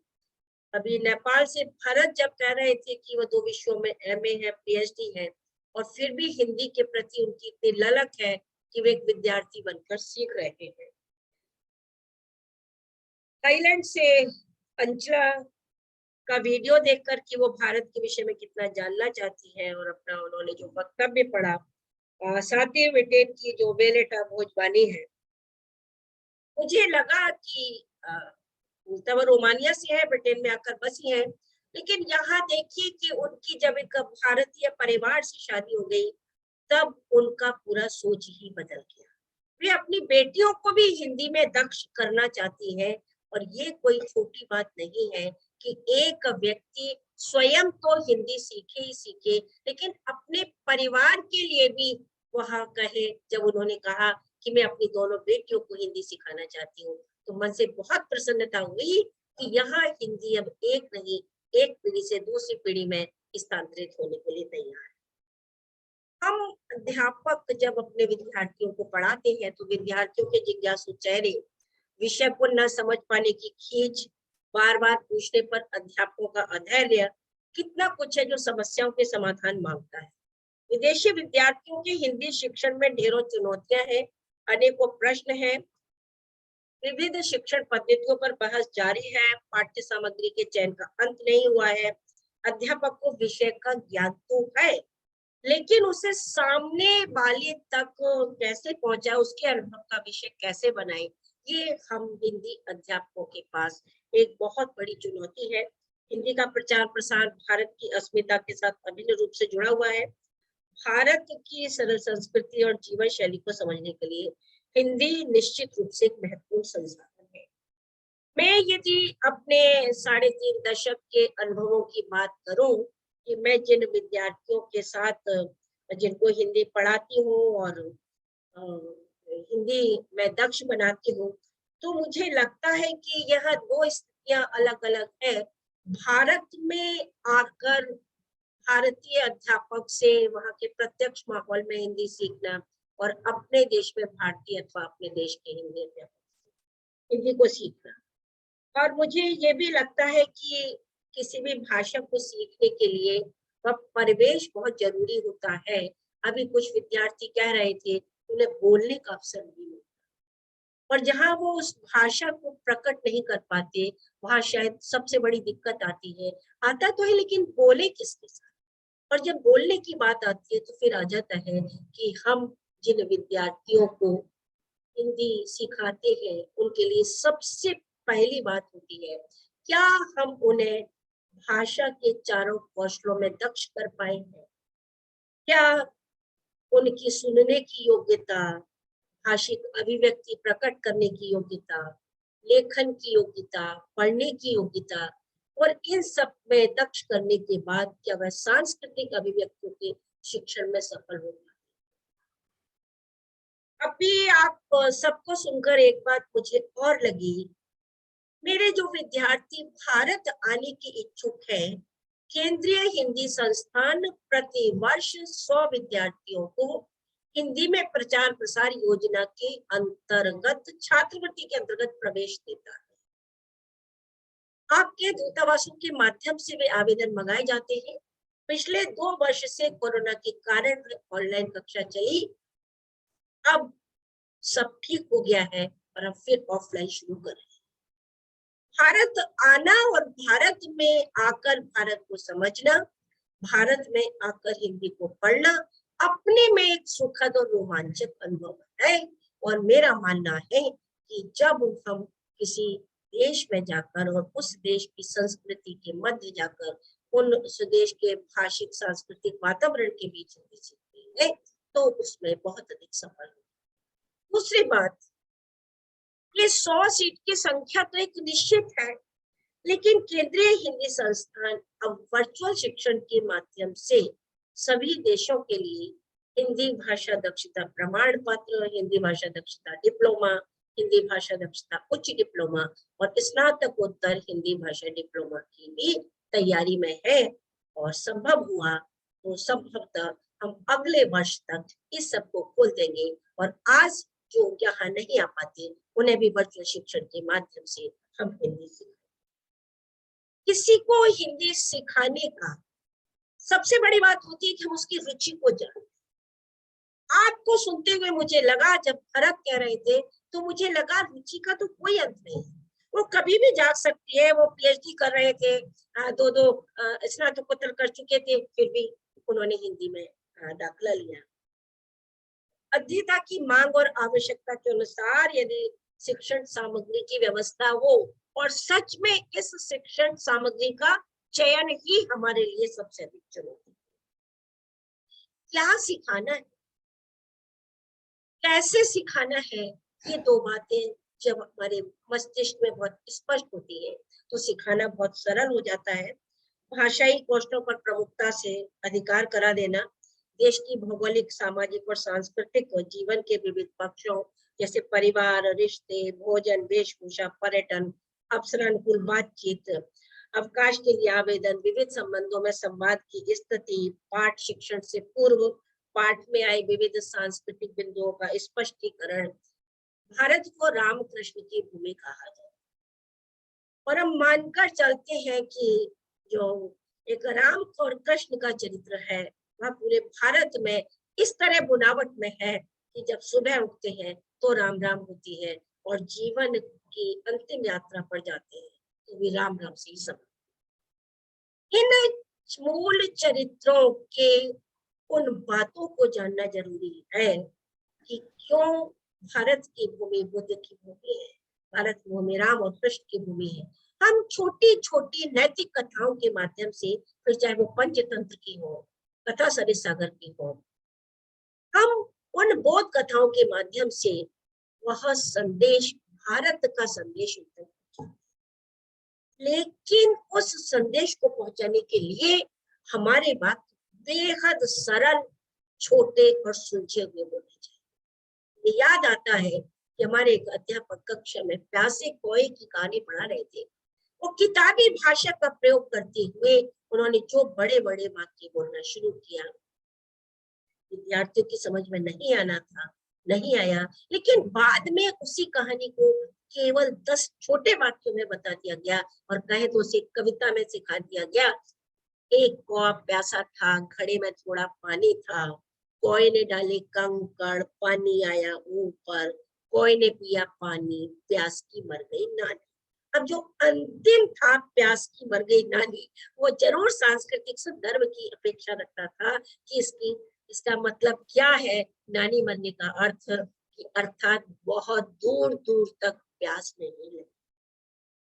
अभी नेपाल से भरत जब कह रहे थे कि वो 2 विषयों में MA है, PhD है, और फिर भी हिंदी के प्रति उनकी इतनी ललक है कि वे एक विद्यार्थी बनकर सीख रहे हैं। थाईलैंड से अंचला का वीडियो देखकर कि वो भारत के विषय में कितना जानना चाहती है और अपना उन्होंने जो वक्तव्य पढ़ा, साथी विटेन की जो बेलेटा भोजबानी है, मुझे लगा कि मूलतः वो रोमानिया से है, ब्रिटेन में आकर बसी है, लेकिन यहाँ देखिए कि उनकी जब एक भारतीय परिवार से शादी हो गई तब उनका पूरा सोच ही बदल गया। वे अपनी बेटियों को भी हिंदी में दक्ष करना चाहती है, और ये कोई छोटी बात नहीं है कि एक व्यक्ति स्वयं तो हिंदी सीखे ही सीखे, लेकिन अपने परिवार के लिए भी वह कहे। जब उन्होंने कहा कि मैं अपनी दोनों बेटियों को हिंदी सिखाना चाहती हूँ, तो मन से बहुत प्रसन्नता हुई कि यहाँ हिंदी अब एक नहीं, एक पीढ़ी से दूसरी पीढ़ी में स्थानांतरित होने के लिए तैयार है। हम अध्यापक जब अपने विद्यार्थियों को पढ़ाते हैं तो विद्यार्थियों के जिज्ञासु चेहरे, विषय को न समझ पाने की खींच, बार बार पूछने पर अध्यापकों का अधैर्य, कितना कुछ है जो समस्याओं के समाधान मांगता है। विदेशी विद्यार्थियों के हिंदी शिक्षण में ढेरों चुनौतियां हैं, अनेकों प्रश्न हैं, विविध शिक्षण पद्धतियों पर बहस जारी है, पाठ्य सामग्री के चयन का अंत नहीं हुआ है। अध्यापक को विषय का ज्ञान तो है, लेकिन उसे सामने वाले तक कैसे पहुंचाए, उसके अनुभव का विषय कैसे बनाए, ये हम हिंदी अध्यापकों के पास एक बहुत बड़ी चुनौती है। हिंदी का प्रचार प्रसार भारत की अस्मिता के साथ अभिन्न रूप से जुड़ा हुआ है। भारत की सरल संस्कृति और जीवन शैली को समझने के लिए हिंदी निश्चित रूप से एक महत्वपूर्ण संसाधन है। मैं यदि अपने 3.5 दशक के अनुभवों की बात करूं कि मैं जिन विद्यार्थियों के साथ जिनको हिंदी पढ़ाती हूँ और हिंदी में दक्ष बनाती हूँ, तो मुझे लगता है कि यह 2 स्थितियां अलग अलग है। भारत में आकर भारतीय अध्यापक से वहाँ के प्रत्यक्ष माहौल में हिंदी सीखना, और अपने देश में भारतीय अथवा अपने देश के हिंदी अध्यापक हिंदी को सीखना। और मुझे ये भी लगता है कि किसी भी भाषा को सीखने के लिए वह परिवेश बहुत जरूरी होता है। अभी कुछ विद्यार्थी कह रहे थे उन्हें बोलने का अवसर नहीं मिलता, और जहाँ वो उस भाषा को प्रकट नहीं कर पाते, वहाँ शायद सबसे बड़ी दिक्कत आती है। आता तो है लेकिन बोले किसके साथ, और जब बोलने की बात आती है तो फिर आ जाता है कि हम जिन विद्यार्थियों को हिंदी सिखाते हैं उनके लिए सबसे पहली बात होती है, क्या हम उन्हें भाषा के चारों कौशलों में दक्ष कर पाए हैं? क्या उनकी सुनने की योग्यता, भाषिक अभिव्यक्ति प्रकट करने की योग्यता, लेखन की योग्यता, पढ़ने की योग्यता, और इन सब में दक्ष करने के बाद क्या वह सांस्कृतिक अभिव्यक्तियों के शिक्षण में सफल होगा? अभी आप सबको सुनकर एक बात मुझे और लगी, मेरे जो विद्यार्थी भारत आने के इच्छुक हैं, केंद्रीय हिंदी संस्थान प्रति वर्ष 100 विद्यार्थियों को हिंदी में प्रचार प्रसार योजना के अंतर्गत छात्रवृत्ति के अंतर्गत प्रवेश देता है। आपके दूतावासों के माध्यम से वे आवेदन मंगाए जाते हैं। पिछले 2 वर्ष से कोरोना के कारण ऑनलाइन कक्षा चली, अब सब ठीक हो गया है और अब फिर ऑफलाइन शुरू कर रहे हैं। भारत आना और भारत में आकर भारत को समझना, भारत में आकर हिंदी को पढ़ना अपने में एक सुखद और रोमांचक अनुभव है। और मेरा मानना है कि जब हम किसी देश में जाकर और उस देश की संस्कृति के मध्य जाकर उस देश के भाषिक सांस्कृतिक वातावरण के बीच हिंदी सीखते हैं तो उसमें बहुत अधिक सफल है। दूसरी बात, ये 100 सीट की संख्या तो एक निश्चित है, लेकिन केंद्रीय हिंदी संस्थान अब वर्चुअल शिक्षण के माध्यम से सभी देशों के लिए हिंदी भाषा दक्षता प्रमाण पत्र, हिंदी भाषा दक्षता डिप्लोमा, हिंदी भाषा दक्षता उच्च डिप्लोमा और स्नातकोत्तर हिंदी भाषा डिप्लोमा की भी तैयारी में है। और संभव हुआ तो संभवतः हम अगले वर्ष तक इस सबको खोल देंगे, और आज जो यहाँ नहीं आ पाते उन्हें भी वर्चुअल शिक्षण के माध्यम से हम हिंदी सीखें। किसी को हिंदी सिखाने का सबसे बड़ी बात होती है कि हम उसकी रुचि को जानें। आपको सुनते हुए मुझे लगा, जब भरत कह रहे थे तो मुझे लगा रुचि का तो कोई अंत नहीं, वो कभी भी जाग सकती है। वो पीएचडी कर रहे थे, 2 स्नातकोत्तर कर चुके थे, फिर भी उन्होंने हिंदी में दाखिला लिया। अध्येता की मांग और आवश्यकता के अनुसार यदि शिक्षण सामग्री की व्यवस्था हो और सच में इस शिक्षण सामग्री का चयन ही हमारे लिए सबसे अधिक चुनौती है। क्या सिखाना है, कैसे सिखाना है, ये दो बातें जब हमारे मस्तिष्क में बहुत स्पष्ट होती है तो सिखाना बहुत सरल हो जाता है। भाषाई कौशलों पर प्रमुखता से अधिकार करा देना, देश की भौगोलिक, सामाजिक और सांस्कृतिक जीवन के विविध पक्षों जैसे परिवार, रिश्ते, भोजन, वेशभूषा, पर्यटन, अवसरानुकूल बातचीत, अवकाश के लिए आवेदन, विविध संबंधों में संवाद की स्थिति, पाठ शिक्षण से पूर्व पाठ में आए विविध सांस्कृतिक बिंदुओं का स्पष्टीकरण, भारत को रामकृष्ण की भूमि कहा जाए और हम मानकर चलते हैं कि जो एक राम और कृष्ण का चरित्र है वह पूरे भारत में इस तरह बुनावट में है कि जब सुबह उठते हैं तो राम राम होती है और जीवन की अंतिम यात्रा पर जाते हैं तो भी राम राम से ही सब। इन मूल चरित्रों के उन बातों को जानना जरूरी है कि क्यों भारत की भूमि बुद्ध की भूमि है, भारत की भूमि राम और कृष्ण की भूमि है। हम छोटी छोटी नैतिक कथाओं के माध्यम से, फिर चाहे वो पंचतंत्र की हो, कथा सरिसागर की हो, हम उन बोध कथाओं के माध्यम से वह संदेश, भारत का संदेश होता है। लेकिन उस संदेश को पहुंचाने के लिए हमारे बात बेहद सरल, छोटे और सुलझे हुए बोलने चाहिए। याद आता है कि हमारे एक अध्यापक कक्षा में प्यासे कोए की कहानी पढ़ा रहे थे। वो किताबी भाषा का प्रयोग करते हुए उन्होंने जो बड़े बड़े वाक्य बोलना शुरू किया, विद्यार्थियों की समझ में नहीं आया, लेकिन बाद में उसी कहानी को केवल 10 छोटे वाक्यों में बता दिया गया और कहे तो उसे कविता में सिखा दिया गया। एक कौआ प्यासा था, घड़े में थोड़ा पानी था, कौए ने डाले कंकड़, पानी आया ऊपर, कौए ने पिया पानी, प्यास की मर गई नानी। अब जो अंतिम था, प्यास की मर गई नानी, वो जरूर सांस्कृतिक संदर्भ की अपेक्षा रखता था कि इसका मतलब क्या है, नानी मरने का अर्थ कि अर्थात बहुत दूर दूर तक प्यास नहीं लगी।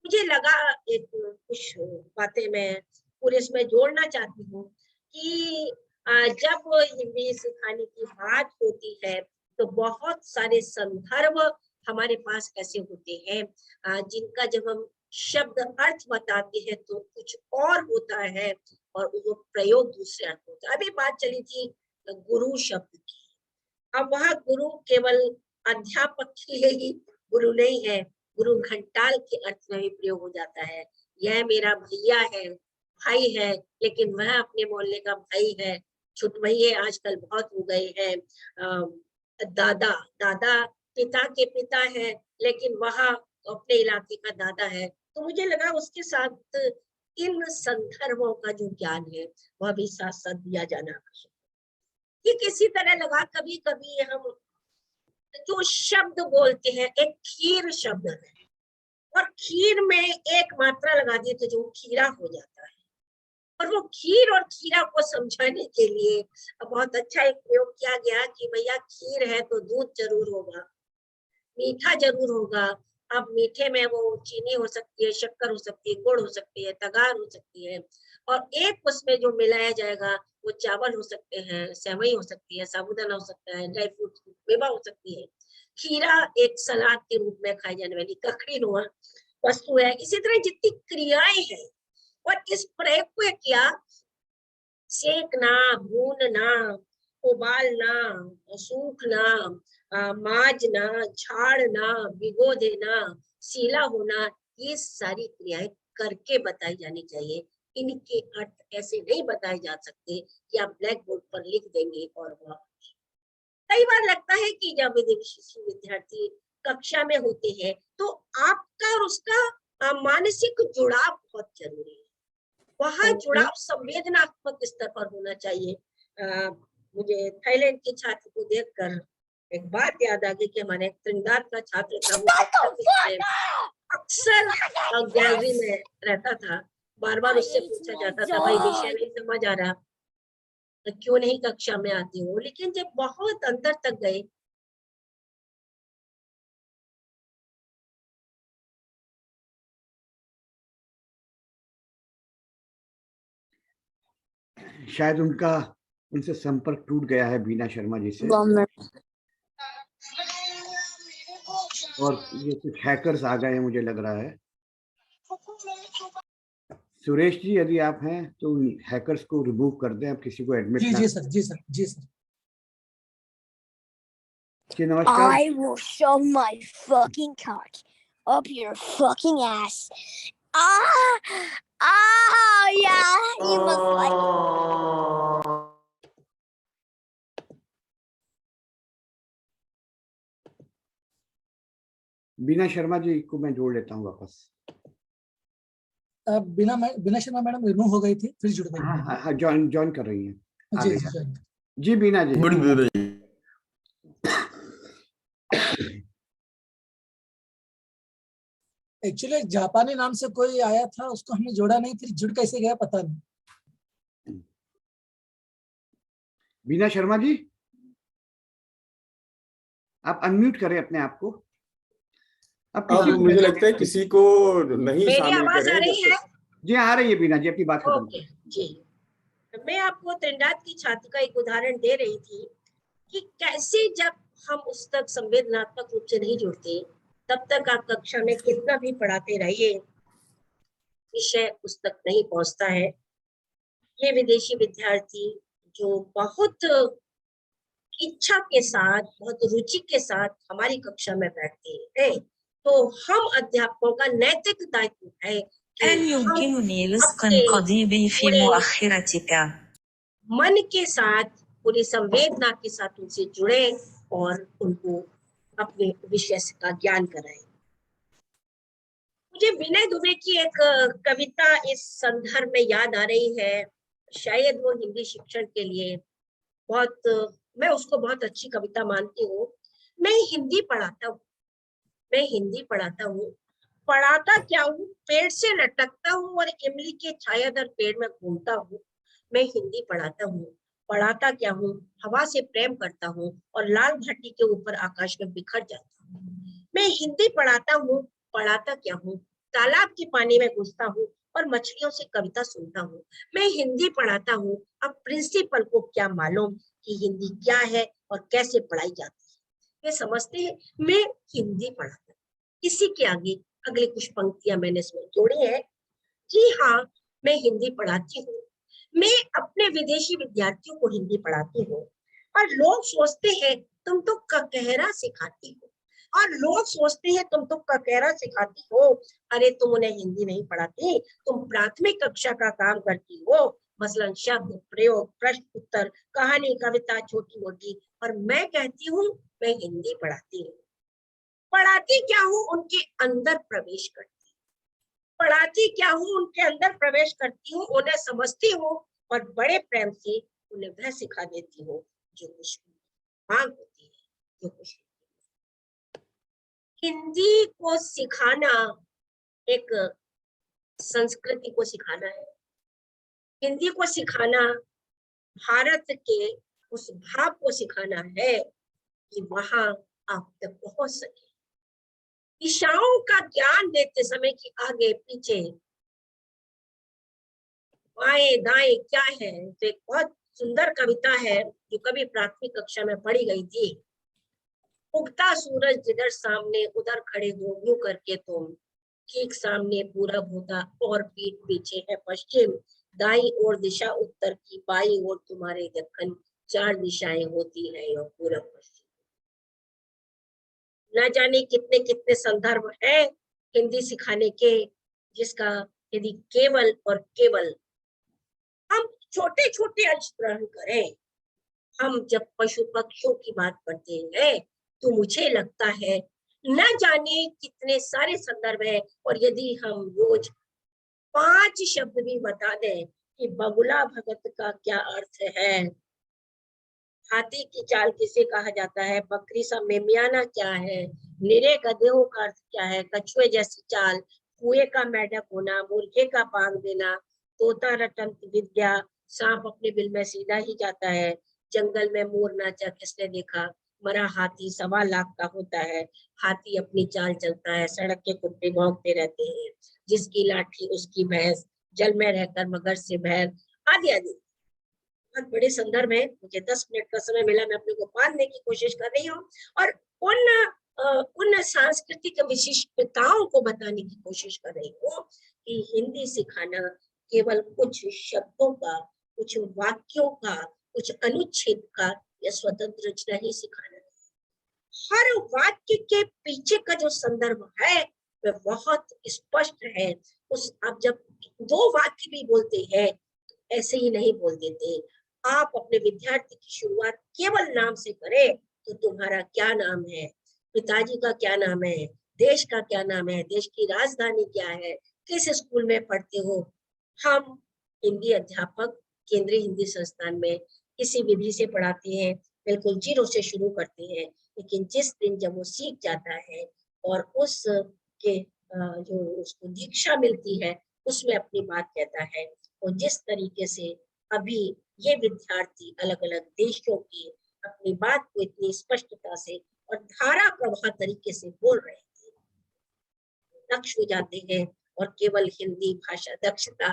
मुझे लगा एक कुछ बातें मैं पूरे इसमें जोड़ना चाहती हूँ कि जब हिंदी सिखाने की बात होती है तो बहुत सारे संदर्भ हमारे पास ऐसे होते हैं जिनका जब हम शब्द अर्थ बताते हैं तो कुछ और होता है और वो प्रयोग दूसरे अर्थ होता है। अभी बात चली थी गुरु शब्द की। अब वह गुरु केवल अध्यापक के लिए ही गुरु नहीं है, गुरु घंटाल के अर्थ में भी प्रयोग हो जाता है। यह मेरा भैया है, भाई है, लेकिन वह अपने मोहल्ले का भाई है। छुटभैये आजकल बहुत हो गए हैं। दादा पिता के पिता है, लेकिन वह अपने इलाके का दादा है। तो मुझे लगा उसके साथ इन संदर्भों का जो ज्ञान है वह भी साथ साथ दिया जाना आवश्यक है। ये किसी तरह लगा कभी कभी हम जो शब्द बोलते हैं, एक खीर शब्द है और खीर में एक मात्रा लगा दी तो जो खीरा हो जाता है। और वो खीर और खीरा को समझाने के लिए बहुत अच्छा एक प्रयोग किया गया कि भैया खीर है तो दूध जरूर होगा, मीठा जरूर होगा। अब मीठे में वो चीनी हो सकती है, शक्कर हो सकती है, गुड़ हो सकती है, तगार हो सकती है, और एक उसमें जो मिलाया जाएगा वो चावल हो सकते हैं, सेवई हो सकती है, साबूदाना हो सकता है, ड्राई फ्रूट मेवा हो सकती है। खीरा एक सलाद के रूप में खाई जाने वाली ककड़ी नुमा वस्तु है। इसी तरह जितनी क्रियाएं हैं और इस प्रयोग को किया, सेकना, भूनना, उबालना, सूखना, माजना, झाड़ना, भिगो देना, सीला होना, ये सारी क्रियाएं करके बताई जानी चाहिए। इनके अर्थ ऐसे नहीं बताए जा सकते कि आप ब्लैक बोर्ड पर लिख देंगे और वह। कई बार लगता है कि जब विद्यार्थी कक्षा में होते हैं तो आपका और उसका मानसिक जुड़ाव बहुत जरूरी है। वह जुड़ाव संवेदनात्मक स्तर पर होना चाहिए। मुझे थाईलैंड के छात्र को देखकर एक बात याद आ गई कि हमारे त्रिंदाद का छात्र था, वो अक्सर गैलरी में रहता था। बार बार उससे पूछा जाता था, भाई विषय नहीं समझ आ रहा तो क्यों नहीं कक्षा में आती हो। लेकिन जब बहुत अंतर तक गए शायद उनसे संपर्क टूट गया है बीना शर्मा जी से, और ये कुछ हैकर्स आ गए हैं मुझे लग रहा है। सुरेश जी यदि आप हैं तो हैकर्स को रिमूव कर दें, आप किसी को एडमिट ना। जी सर, जी सर, जी सर। जी नमस्कार। I will shove my fucking cock up your fucking ass. Yeah, you must like it. बीना शर्मा जी को मैं जोड़ लेता हूँ वापस। बिना शर्मा मैडम रिमूव हो गई थी, फिर जुड़ गई। हाँ, ज्वाइन कर रही हैं। जी जी ज्वाइन। जी बीना जी। एक्चुअली जापानी नाम से कोई आया था, उसको हमने जोड़ा नहीं, फिर जुड़ कैसे गया पता नहीं। बीना शर्मा जी आप अनम्यूट करें अपने आप को। अब मुझे लगता है किसी को नहीं मेरी शामिल आवाज आ रही है? जी आ रही है बीना जी, अपनी बात खत्म। ओके जी, मैं आपको त्रिनाद की छाती का एक उदाहरण दे रही थी कि कैसे जब हम उस तक संवेदनात्मक रूप से नहीं जुड़ते, तब तक आप कक्षा में कितना भी पढ़ाते रहिए, विषय उस तक नहीं पहुंचता है। ये विदेशी विद्यार्थी जो बहुत इच्छा के साथ, बहुत रुचि के साथ हमारी कक्षा में बैठते हैं, तो हम अध्यापकों का नैतिक दायित्व है कि मन के साथ, पूरी संवेदना के साथ उनसे जुड़े और उनको अपने विषय का ज्ञान कराएं। मुझे विनय दुबे की एक कविता इस संदर्भ में याद आ रही है। शायद वो हिंदी शिक्षण के लिए मैं उसको बहुत अच्छी कविता मानती हूँ। मैं हिंदी पढ़ाता हूँ, पढ़ाता क्या हूँ, पेड़ से लटकता हूँ और इमली के छायादार पेड़ में घूमता हूँ। मैं हिंदी पढ़ाता हूँ, पढ़ाता क्या हूँ, हवा से प्रेम करता हूँ और लाल भाटी के ऊपर आकाश में बिखर जाता हूँ। मैं हिंदी पढ़ाता हूँ, पढ़ाता क्या हूँ, तालाब के पानी में घुसता हूँ और मछलियों से कविता सुनता हूँ। मैं हिंदी पढ़ाता हूँ, अब प्रिंसिपल को क्या मालूम कि हिंदी क्या है और कैसे पढ़ाई जाती है। ये समझते हैं मैं हिंदी पढ़ाता हूँ। इसी के आगे अगले कुछ पंक्तियां मैंने इसमें जोड़ी है। जी हाँ, मैं हिंदी पढ़ाती हूँ, मैं अपने विदेशी विद्यार्थियों को हिंदी पढ़ाती हूँ और लोग सोचते हैं तुम तो ककहरा सिखाती हो, और लोग सोचते हैं तुम तो ककहरा सिखाती हो। अरे तुम उन्हें हिंदी नहीं पढ़ाती, तुम प्राथमिक कक्षा का काम करती हो, मसलन शब्द प्रयोग, प्रश्न उत्तर, कहानी, कविता छोटी मोटी। और मैं कहती हूँ मैं हिंदी पढ़ाती हूँ। पढ़ाती क्या हूँ, उनके अंदर प्रवेश करती हूँ। पढ़ाती क्या हूँ, उनके अंदर प्रवेश करती हूँ, उन्हें समझती हूँ और बड़े प्रेम से उन्हें वह सिखा देती हूँ जो कुछ मांग होती है, जो कुछ। हिंदी को सिखाना एक संस्कृति को सिखाना है। हिंदी को सिखाना भारत के उस भाव को सिखाना है कि वहां आप तक पहुंच सके। दिशाओं का ज्ञान देते समय कि आगे पीछे बाएं दाएं क्या है, तो एक बहुत सुंदर कविता है जो कभी प्राथमिक कक्षा में पढ़ी गई थी। उगता सूरज जिधर सामने उधर खड़े हो यूं करके तुम, ठीक सामने पूरब होता और पीठ पीछे है पश्चिम, दाई ओर दिशा उत्तर की, बाई ओर तुम्हारे दक्षिण, चार दिशाएं होती है और पूरब पश्चिम। न जाने कितने कितने संदर्भ है हिंदी सिखाने के, जिसका यदि केवल और केवल हम छोटे छोटे अंश ग्रहण करें। हम जब पशु पक्षियों की बात करते हैं तो मुझे लगता है न जाने कितने सारे संदर्भ है, और यदि हम रोज 5 शब्द भी बता दें कि बगुला भगत का क्या अर्थ है, हाथी की चाल किसे कहा जाता है, बकरी सा मेमियाना क्या है, निरे गधेओं का अर्थ क्या है, कछुए जैसी चाल, कुएं का मेढक होना, मुर्गे का पांग देना, तोता रटन विद्या, सांप अपने बिल में सीधा ही जाता है, जंगल में मोर नाचा किसने देखा, मरा हाथी 1.25 लाख का होता है, हाथी अपनी चाल चलता है, सड़क के कुत्ते भौंकते रहते हैं, जिसकी लाठी उसकी भैंस, जल में रहकर मगर से भैर, आदि आदि। बहुत बड़े संदर्भ है, मुझे 10 मिनट का समय मिला, मैं अपने को बांधने की कोशिश कर रही हूँ और उन सांस्कृतिक विशिष्टताओं को बताने की कोशिश कर रही हूँ कि हिंदी सिखाना केवल कुछ शब्दों का, कुछ वाक्यों का, कुछ अनुच्छेद का या स्वतंत्र रचना ही सिखाना है। हर वाक्य के पीछे का जो संदर्भ है वह बहुत स्पष्ट है। आप जब 2 वाक्य भी बोलते हैं तो ऐसे ही नहीं बोल देते। आप अपने विद्यार्थी की शुरुआत केवल नाम से करें तो तुम्हारा क्या नाम है, पिताजी का क्या नाम है, देश का क्या नाम है, देश की राजधानी क्या है, किस स्कूल में पढ़ते हो। हम हिंदी अध्यापक केंद्रीय हिंदी संस्थान में इसी विधि से पढ़ाते हैं, बिल्कुल 0 से शुरू करते हैं, लेकिन जिस दिन जब वो सीख जाता है और उसके जो उसको दीक्षा मिलती है उसमें अपनी बात कहता है, और जिस तरीके से अभी ये विद्यार्थी अलग अलग देशों की अपनी बात को इतनी स्पष्टता से और धारा प्रवाह तरीके से बोल रहे थे, दक्ष हो जाते हैं और केवल हिंदी भाषा दक्षता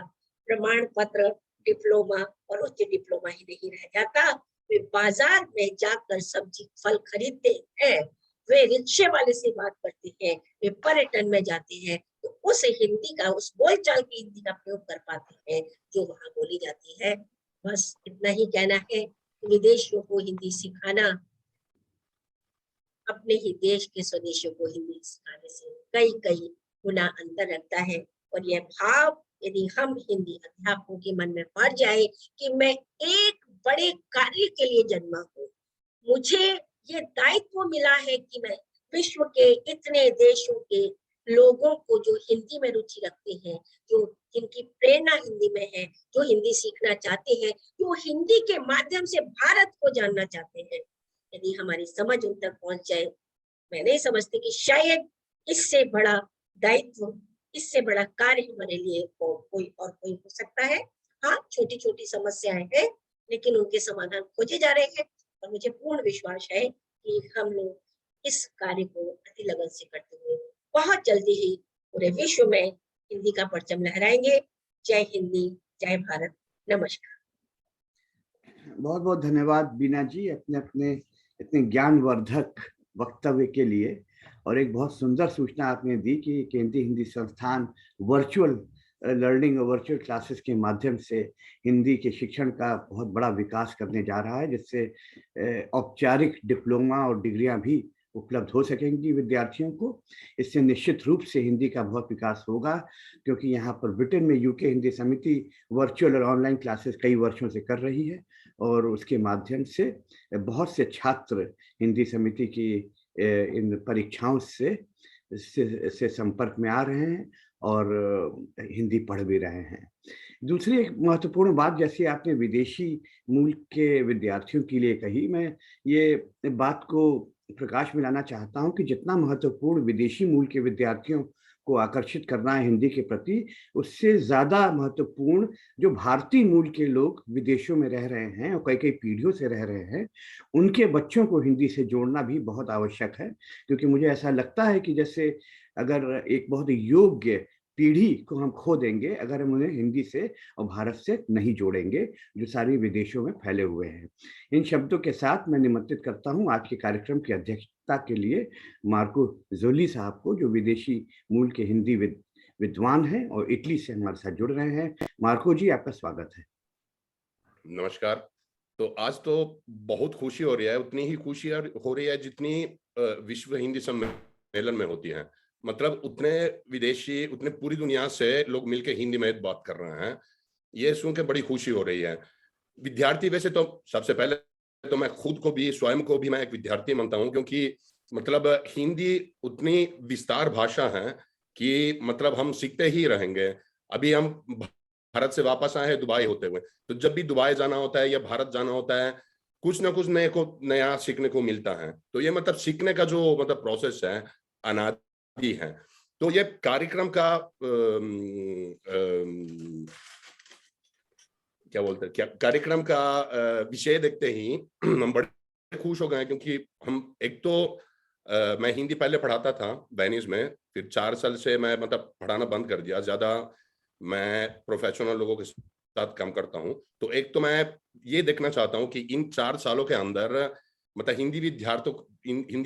प्रमाण पत्र, डिप्लोमा और उच्च डिप्लोमा ही नहीं रह जाता, वे बाजार में जाकर सब्जी फल खरीदते हैं, वे रिक्शे वाले से बात करते हैं, वे पर्यटन में जाते हैं तो उस हिंदी का, उस बोलचाल की हिंदी का प्रयोग कर पाते हैं जो वहां बोली जाती है। बस इतना ही कहना है, विदेशियों को हिंदी सिखाना अपने ही देश के स्वदेशियों को हिंदी सिखाने से कई गुना अंतर रखता है। और यह भाव यदि हम हिंदी अध्यापकों के मन में भर जाए कि मैं एक बड़े कार्य के लिए जन्मा हूँ, मुझे ये दायित्व मिला है कि मैं विश्व के इतने देशों के लोगों को जो हिंदी में रुचि रखते हैं, जो जिनकी प्रेरणा हिंदी में है, जो हिंदी सीखना चाहते हैं, जो हिंदी के माध्यम से भारत को जानना चाहते हैं, यदि हमारी समझ उन तक पहुंच जाए, मैं नहीं समझती कि शायद इससे बड़ा दायित्व, इससे बड़ा कार्य हमारे लिए कोई हो सकता है। हाँ, छोटी छोटी समस्याएं हैं लेकिन उनके समाधान खोजे जा रहे हैं और मुझे पूर्ण विश्वास है कि हम लोग इस कार्य को अति लगन से करते हुए बहुत जल्दी ही पूरे विश्व में हिंदी का परचम लहराएंगे। जय हिंदी, जय भारत, नमस्कार। बहुत बहुत धन्यवाद बीना जी अपने इतने ज्ञानवर्धक वक्तव्य के लिए। और एक बहुत सुंदर सूचना आपने दी कि केंद्रीय हिंदी संस्थान वर्चुअल लर्निंग और वर्चुअल क्लासेस के माध्यम से हिंदी के शिक्षण का बहुत बड़ा विकास करने जा रहा है, जिससे औपचारिक डिप्लोमा और डिग्रियां भी उपलब्ध हो सकेंगी विद्यार्थियों को। इससे निश्चित रूप से हिंदी का बहुत विकास होगा, क्योंकि यहाँ पर ब्रिटेन में यूके हिंदी समिति वर्चुअल और ऑनलाइन क्लासेस कई वर्षों से कर रही है और उसके माध्यम से बहुत से छात्र हिंदी समिति की इन परीक्षाओं से संपर्क में आ रहे हैं और हिंदी पढ़ भी रहे हैं। दूसरी एक महत्वपूर्ण बात, जैसे आपने विदेशी मूल के विद्यार्थियों के लिए कही, मैं ये बात को प्रकाश में लाना चाहता हूं कि जितना महत्वपूर्ण विदेशी मूल के विद्यार्थियों को आकर्षित करना है हिंदी के प्रति, उससे ज्यादा महत्वपूर्ण जो भारतीय मूल के लोग विदेशों में रह रहे हैं और कई पीढ़ियों से रह रहे हैं, उनके बच्चों को हिंदी से जोड़ना भी बहुत आवश्यक है। क्योंकि मुझे ऐसा लगता है कि जैसे अगर एक बहुत योग्य पीढ़ी को हम खो देंगे अगर हम उन्हें हिंदी से और भारत से नहीं जोड़ेंगे, जो सारी विदेशों में फैले हुए हैं। इन शब्दों के साथ मैं निमंत्रित करता हूं आज के कार्यक्रम की अध्यक्षता के लिए मार्को जोली साहब को, जो विदेशी मूल के हिंदी विद्वान हैं और इटली से हमारे साथ जुड़ रहे हैं। मार्को जी, आपका स्वागत है। नमस्कार। तो आज तो बहुत खुशी हो रही है, उतनी ही खुशी हो रही है जितनी विश्व हिंदी सम्मेलन में होती है। मतलब उतने विदेशी, उतने पूरी दुनिया से लोग मिलकर हिंदी में बात कर रहे हैं, ये सुन के बड़ी खुशी हो रही है। विद्यार्थी, वैसे तो सबसे पहले तो मैं खुद को भी, स्वयं को भी मैं एक विद्यार्थी मानता हूँ, क्योंकि मतलब हिंदी उतनी विस्तार भाषा है कि मतलब हम सीखते ही रहेंगे। अभी हम भारत से वापस आए हैं दुबई होते हुए, तो जब भी दुबई जाना होता है या भारत जाना होता है, कुछ ना कुछ नया सीखने को मिलता है। तो ये मतलब सीखने का जो मतलब प्रोसेस है अनादि है। तो ये कार्यक्रम का क्या बोलते हैं, कार्यक्रम का विषय देखते ही हम बड़े खुश हो गए, क्योंकि हम एक तो मैं हिंदी पहले पढ़ाता था वेनिस में, फिर 4 साल से मैं मतलब पढ़ाना बंद कर दिया। ज्यादा मैं प्रोफेशनल लोगों के साथ काम करता हूँ, तो एक तो मैं ये देखना चाहता हूँ कि इन 4 सालों के अंदर मतलब हिंदी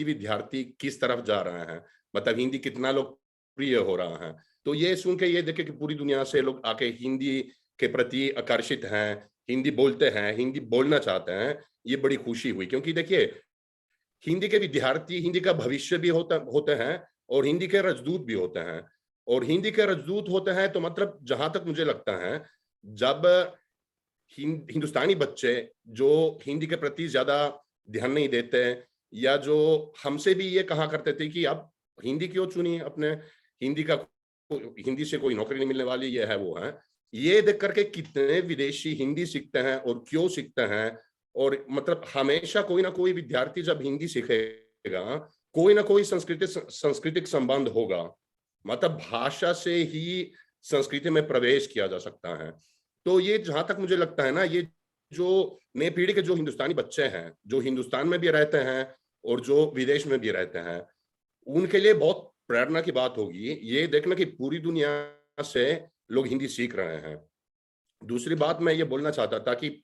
विद्यार्थी किस तरफ जा रहे हैं, मतलब हिंदी कितना लोकप्रिय हो रहा है। तो ये सुन के ये देखे कि पूरी दुनिया से लोग आके हिंदी के प्रति आकर्षित हैं, हिंदी बोलते हैं, हिंदी बोलना चाहते हैं, ये बड़ी खुशी हुई। क्योंकि देखिए, हिंदी के विद्यार्थी हिंदी का भविष्य भी होते हैं और हिंदी के राजदूत भी होते हैं। और हिंदी के राजदूत होते हैं तो मतलब जहां तक मुझे लगता है, जब हिंदुस्तानी बच्चे जो हिंदी के प्रति ज्यादा ध्यान नहीं देते, या जो हमसे भी ये कहा करते थे कि आप हिंदी क्यों चुनी, अपने हिंदी से कोई नौकरी नहीं मिलने वाली, ये है वो है, ये देख करके कितने विदेशी हिंदी सीखते हैं और क्यों सीखते हैं। और मतलब हमेशा कोई ना कोई विद्यार्थी जब हिंदी सीखेगा, कोई ना कोई सांस्कृतिक संबंध होगा, मतलब भाषा से ही संस्कृति में प्रवेश किया जा सकता है। तो ये जहां तक मुझे लगता है ना, ये जो नई पीढ़ी के जो हिंदुस्तानी बच्चे हैं, जो हिंदुस्तान में भी रहते हैं और जो विदेश में भी रहते हैं, उनके लिए बहुत प्रेरणा की बात होगी ये देखना कि पूरी दुनिया से लोग हिंदी सीख रहे हैं। दूसरी बात मैं ये बोलना चाहता था कि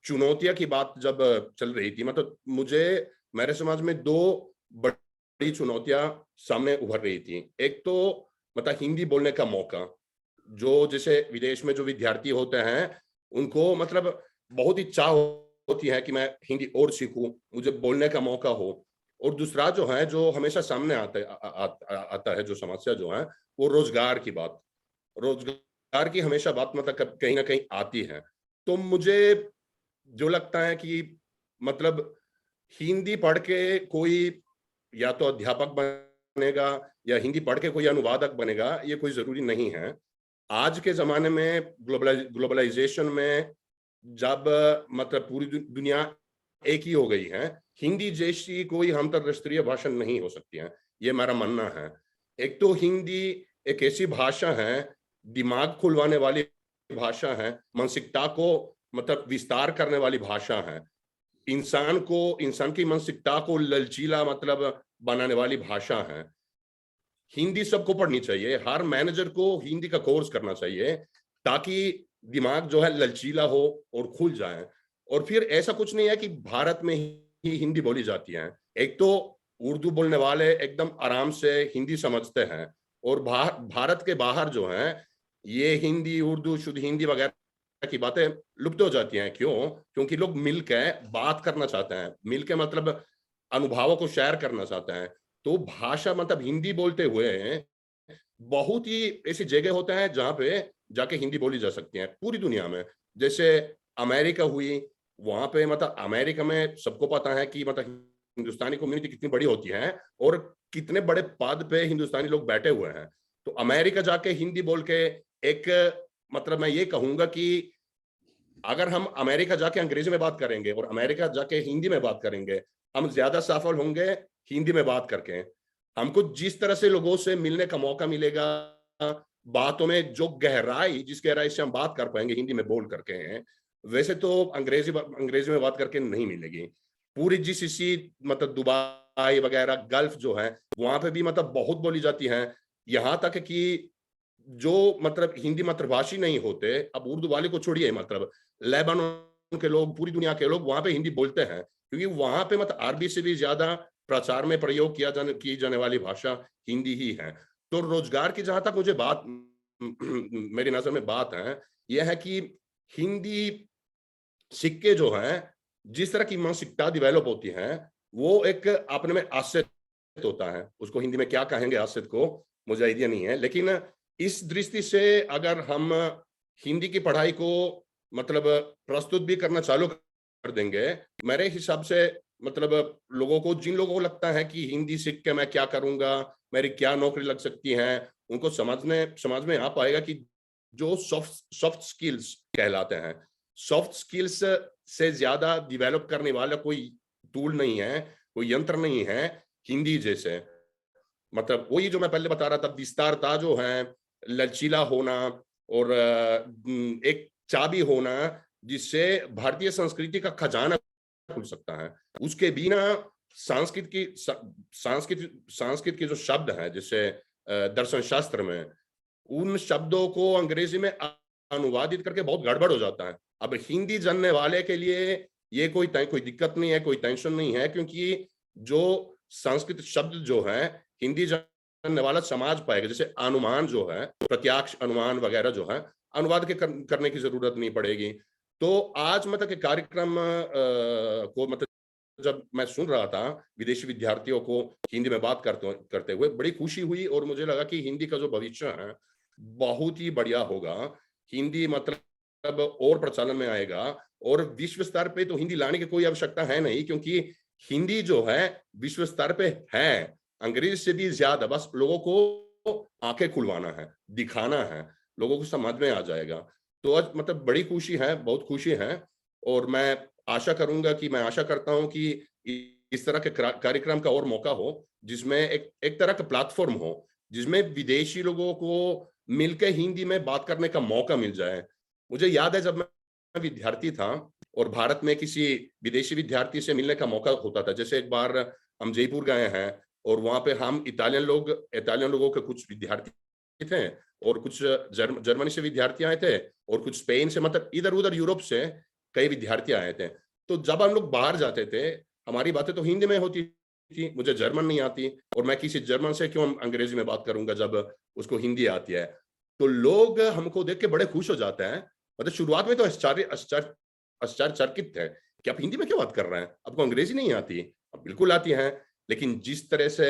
चुनौतियां की बात जब चल रही थी, मतलब मेरे समाज में 2 बड़ी चुनौतियां सामने उभर रही थी। एक तो मतलब हिंदी बोलने का मौका, जो जैसे विदेश में जो विद्यार्थी होते हैं उनको मतलब बहुत ही चाह होती है कि मैं हिंदी और सीखूं, मुझे बोलने का मौका हो। और दूसरा जो है, जो हमेशा सामने आता है जो समस्या जो है, वो रोजगार की बात, रोजगार की हमेशा बात मतलब कहीं ना कहीं आती है। तो मुझे जो लगता है कि मतलब हिंदी पढ़ के कोई या तो अध्यापक बनेगा या हिंदी पढ़ के कोई अनुवादक बनेगा, ये कोई जरूरी नहीं है। आज के जमाने में ग्लोबलाइजेशन में जब मतलब पूरी दुनिया एक ही हो गई है, हिंदी जैसी कोई अंतरराष्ट्रीय भाषा नहीं हो सकती है, ये मेरा मानना है। एक तो हिंदी एक ऐसी भाषा है, दिमाग खुलवाने वाली भाषा है, मानसिकता को मतलब विस्तार करने वाली भाषा है, इंसान की मानसिकता को लचीला मतलब बनाने वाली भाषा है। हिंदी सबको पढ़नी चाहिए, हर मैनेजर को हिंदी का कोर्स करना चाहिए ताकि दिमाग जो है लचीला हो और खुल जाए। और फिर ऐसा कुछ नहीं है कि भारत में ही हिंदी बोली जाती है। एक तो उर्दू बोलने वाले एकदम आराम से हिंदी समझते हैं, और भारत के बाहर जो है ये हिंदी, उर्दू, शुद्ध हिंदी वगैरह की बातें लुप्त हो जाती हैं। क्यों? क्योंकि लोग मिलकर बात करना चाहते हैं, मिलकर मतलब अनुभवों को शेयर करना चाहते हैं। तो भाषा मतलब हिंदी बोलते हुए बहुत ही ऐसी जगह होते हैं जहां पे जाके हिंदी बोली जा सकती है पूरी दुनिया में। जैसे अमेरिका हुई, वहां पे मतलब अमेरिका में सबको पता है कि मतलब हिंदुस्तानी कम्युनिटी कितनी बड़ी होती है और कितने बड़े पद पे हिंदुस्तानी लोग बैठे हुए हैं। तो अमेरिका जाके हिंदी बोल के एक मतलब मैं ये कहूंगा कि अगर हम अमेरिका जाके अंग्रेजी में बात करेंगे और अमेरिका जाके हिंदी में बात करेंगे, हम ज्यादा सफल होंगे हिंदी में बात करके। हमको जिस तरह से लोगों से मिलने का मौका मिलेगा, बातों में जो गहराई, जिस गहराई से हम बात कर पाएंगे हिंदी में बोल करके हैं, वैसे तो अंग्रेजी में बात करके नहीं मिलेगी। पूरी जीसीसी मतलब दुबई वगैरह गल्फ जो है, वहां पे भी मतलब बहुत बोली जाती है। यहाँ तक कि जो मतलब हिंदी मातृभाषी नहीं होते, अब उर्दू वाले को छोड़िए, मतलब लेबनान के लोग, पूरी दुनिया के लोग वहां पे हिंदी बोलते हैं, क्योंकि वहां पे मतलब अरबी से भी ज्यादा प्रचार में प्रयोग की जाने वाली भाषा हिंदी ही है। तो रोजगार की जहां तक मुझे बात मेरी नजर में बात है, यह है कि हिंदी सीख के जो है जिस तरह की मानसिकता डेवलप होती है, वो एक अपने में आसेत होता है। उसको हिंदी में क्या कहेंगे आसेत को, मुझे आइडिया नहीं है, लेकिन इस दृष्टि से अगर हम हिंदी की पढ़ाई को मतलब प्रस्तुत भी करना चालू कर देंगे, मेरे हिसाब से मतलब लोगों को, जिन लोगों को लगता है कि हिंदी सीख के मैं क्या करूंगा, मेरी क्या नौकरी लग सकती है, उनको समझ में आ पाएगा कि जो सॉफ्ट स्किल्स कहलाते हैं, सॉफ्ट स्किल्स से ज्यादा डेवलप करने वाला कोई टूल नहीं है, कोई यंत्र नहीं है हिंदी जैसे। मतलब वही जो मैं पहले बता रहा था, विस्तारता जो है, लचीला होना और एक चाबी होना जिससे भारतीय संस्कृति का खजाना खुल सकता है। उसके बिना संस्कृत के जो शब्द हैं, जैसे दर्शन शास्त्र में, उन शब्दों को अंग्रेजी में अनुवादित करके बहुत गड़बड़ हो जाता है। अब हिंदी जानने वाले के लिए ये कोई दिक्कत नहीं है, कोई टेंशन नहीं है, क्योंकि जो संस्कृत शब्द जो है हिंदी जानने वाला समाज पाएगा। जैसे अनुमान जो है, प्रत्यक्ष अनुमान वगैरह जो है, अनुवाद के करने की जरूरत नहीं पड़ेगी। तो आज मतलब के कार्यक्रम को मतलब जब मैं सुन रहा था विदेशी विद्यार्थियों को हिंदी में बात करते हुए, बड़ी खुशी हुई और मुझे लगा कि हिंदी का जो भविष्य है बहुत ही बढ़िया होगा। हिंदी मतलब और प्रचलन में आएगा और विश्व स्तर पे तो हिंदी लाने की कोई आवश्यकता है नहीं, क्योंकि हिंदी जो है विश्व स्तर पे है, अंग्रेजी से भी ज्यादा। बस लोगों को आंखें खुलवाना है, दिखाना है, लोगों को समझ में आ जाएगा। तो आज मतलब बड़ी खुशी है, बहुत खुशी है। और मैं आशा करता हूं कि इस तरह के कार्यक्रम का और मौका हो, जिसमें एक तरह का प्लेटफॉर्म हो, जिसमें विदेशी लोगों को मिलकर हिंदी में बात करने का मौका मिल जाए। मुझे याद है जब मैं विद्यार्थी था और भारत में किसी विदेशी विद्यार्थी से मिलने का मौका होता था। जैसे एक बार हम जयपुर गए हैं और वहां पे हम इटालियन लोगों के कुछ विद्यार्थी थे और कुछ जर्मनी से विद्यार्थी आए थे और कुछ स्पेन से, मतलब इधर उधर यूरोप से कई विद्यार्थी आए थे। तो जब हम लोग बाहर जाते थे, हमारी बातें तो हिंदी में होती थी, मुझे जर्मन नहीं आती और मैं किसी जर्मन से क्यों अंग्रेजी में बात करूंगा जब उसको हिंदी आती है। तो लोग हमको देख के बड़े खुश हो जाते हैं। मतलब शुरुआत में तो आश्चर्यचकित थे कि आप हिंदी में क्यों बात कर रहे हैं, आपको अंग्रेजी नहीं आती? अब बिल्कुल आती है, लेकिन जिस तरह से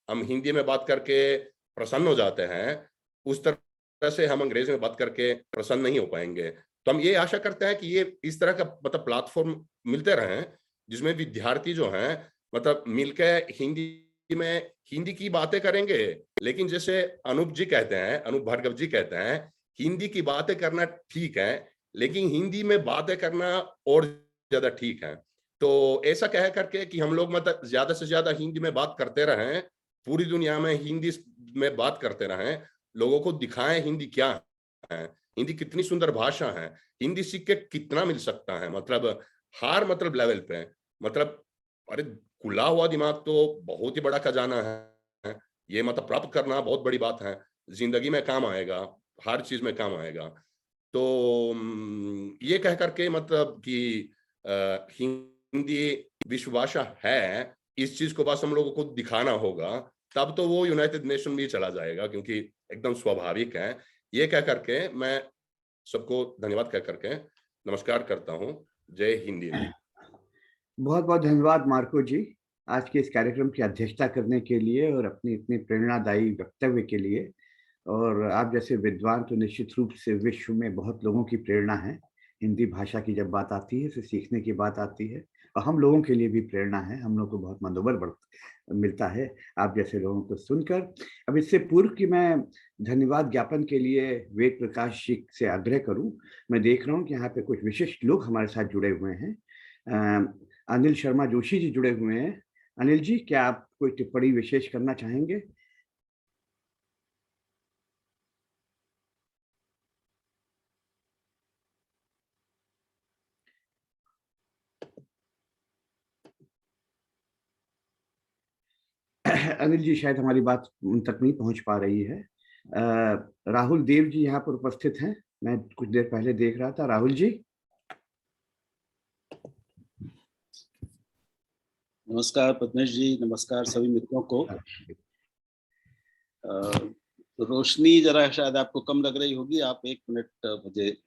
हम हिंदी में बात करके प्रसन्न हो जाते हैं, उस तरह से हम अंग्रेजी में बात करके प्रसन्न नहीं हो पाएंगे। तो हम ये आशा करते हैं कि ये इस तरह का मतलब प्लेटफॉर्म मिलते रहें, जिसमें विद्यार्थी जो हैं मतलब मिलकर हिंदी की बातें करेंगे। लेकिन जैसे अनूप भार्गव जी कहते हैं, हिंदी की बातें करना ठीक है, लेकिन हिंदी में बातें करना और ज्यादा ठीक है। तो ऐसा कह करके कि हम लोग मतलब ज्यादा से ज्यादा हिंदी में बात करते रहें, पूरी दुनिया में हिंदी में बात करते रहें, लोगों को दिखाएं हिंदी क्या है, हिंदी कितनी सुंदर भाषा है, हिंदी सीख के कितना मिल सकता है। मतलब हर मतलब लेवल पे, मतलब अरे खुला हुआ दिमाग तो बहुत ही बड़ा खजाना है। ये मतलब प्राप्त करना बहुत बड़ी बात है, जिंदगी में काम आएगा, हर चीज में काम आएगा। तो ये कह करके मतलब कि हिंदी विश्व भाषा है, इस चीज को बस हम लोगों को दिखाना होगा, तब तो वो यूनाइटेड नेशन भी चला जाएगा, क्योंकि एकदम स्वाभाविक है। ये कह करके मैं सबको धन्यवाद कह करके नमस्कार करता हूँ। जय हिंदी। बहुत बहुत धन्यवाद मार्को जी, आज के इस कार्यक्रम की अध्यक्षता करने के लिए और अपनी इतनी प्रेरणादायी वक्तव्य के लिए। और आप जैसे विद्वान तो निश्चित रूप से विश्व में बहुत लोगों की प्रेरणा है। हिंदी भाषा की जब बात आती है, इसे सीखने की बात आती है, और हम लोगों के लिए भी प्रेरणा है, हम लोग को बहुत मनोबल मिलता है आप जैसे लोगों को सुनकर। अब इससे पूर्व कि मैं धन्यवाद ज्ञापन के लिए वेद प्रकाश जी से आग्रह करूं, मैं देख रहा हूं कि यहाँ पे कुछ विशिष्ट लोग हमारे साथ जुड़े हुए हैं। अनिल शर्मा जोशी जी जुड़े हुए हैं। अनिल जी, क्या आप कोई टिप्पणी विशेष करना चाहेंगे? अनिल जी शायद हमारी बात उन तक नहीं पहुंच पा रही है। राहुल देव जी यहाँ पर उपस्थित हैं, मैं कुछ देर पहले देख रहा था। राहुल जी। नमस्कार पद्मेश जी, नमस्कार सभी मित्रों को। रोशनी जरा शायद आपको कम लग रही होगी, आप 1 मिनट मुझे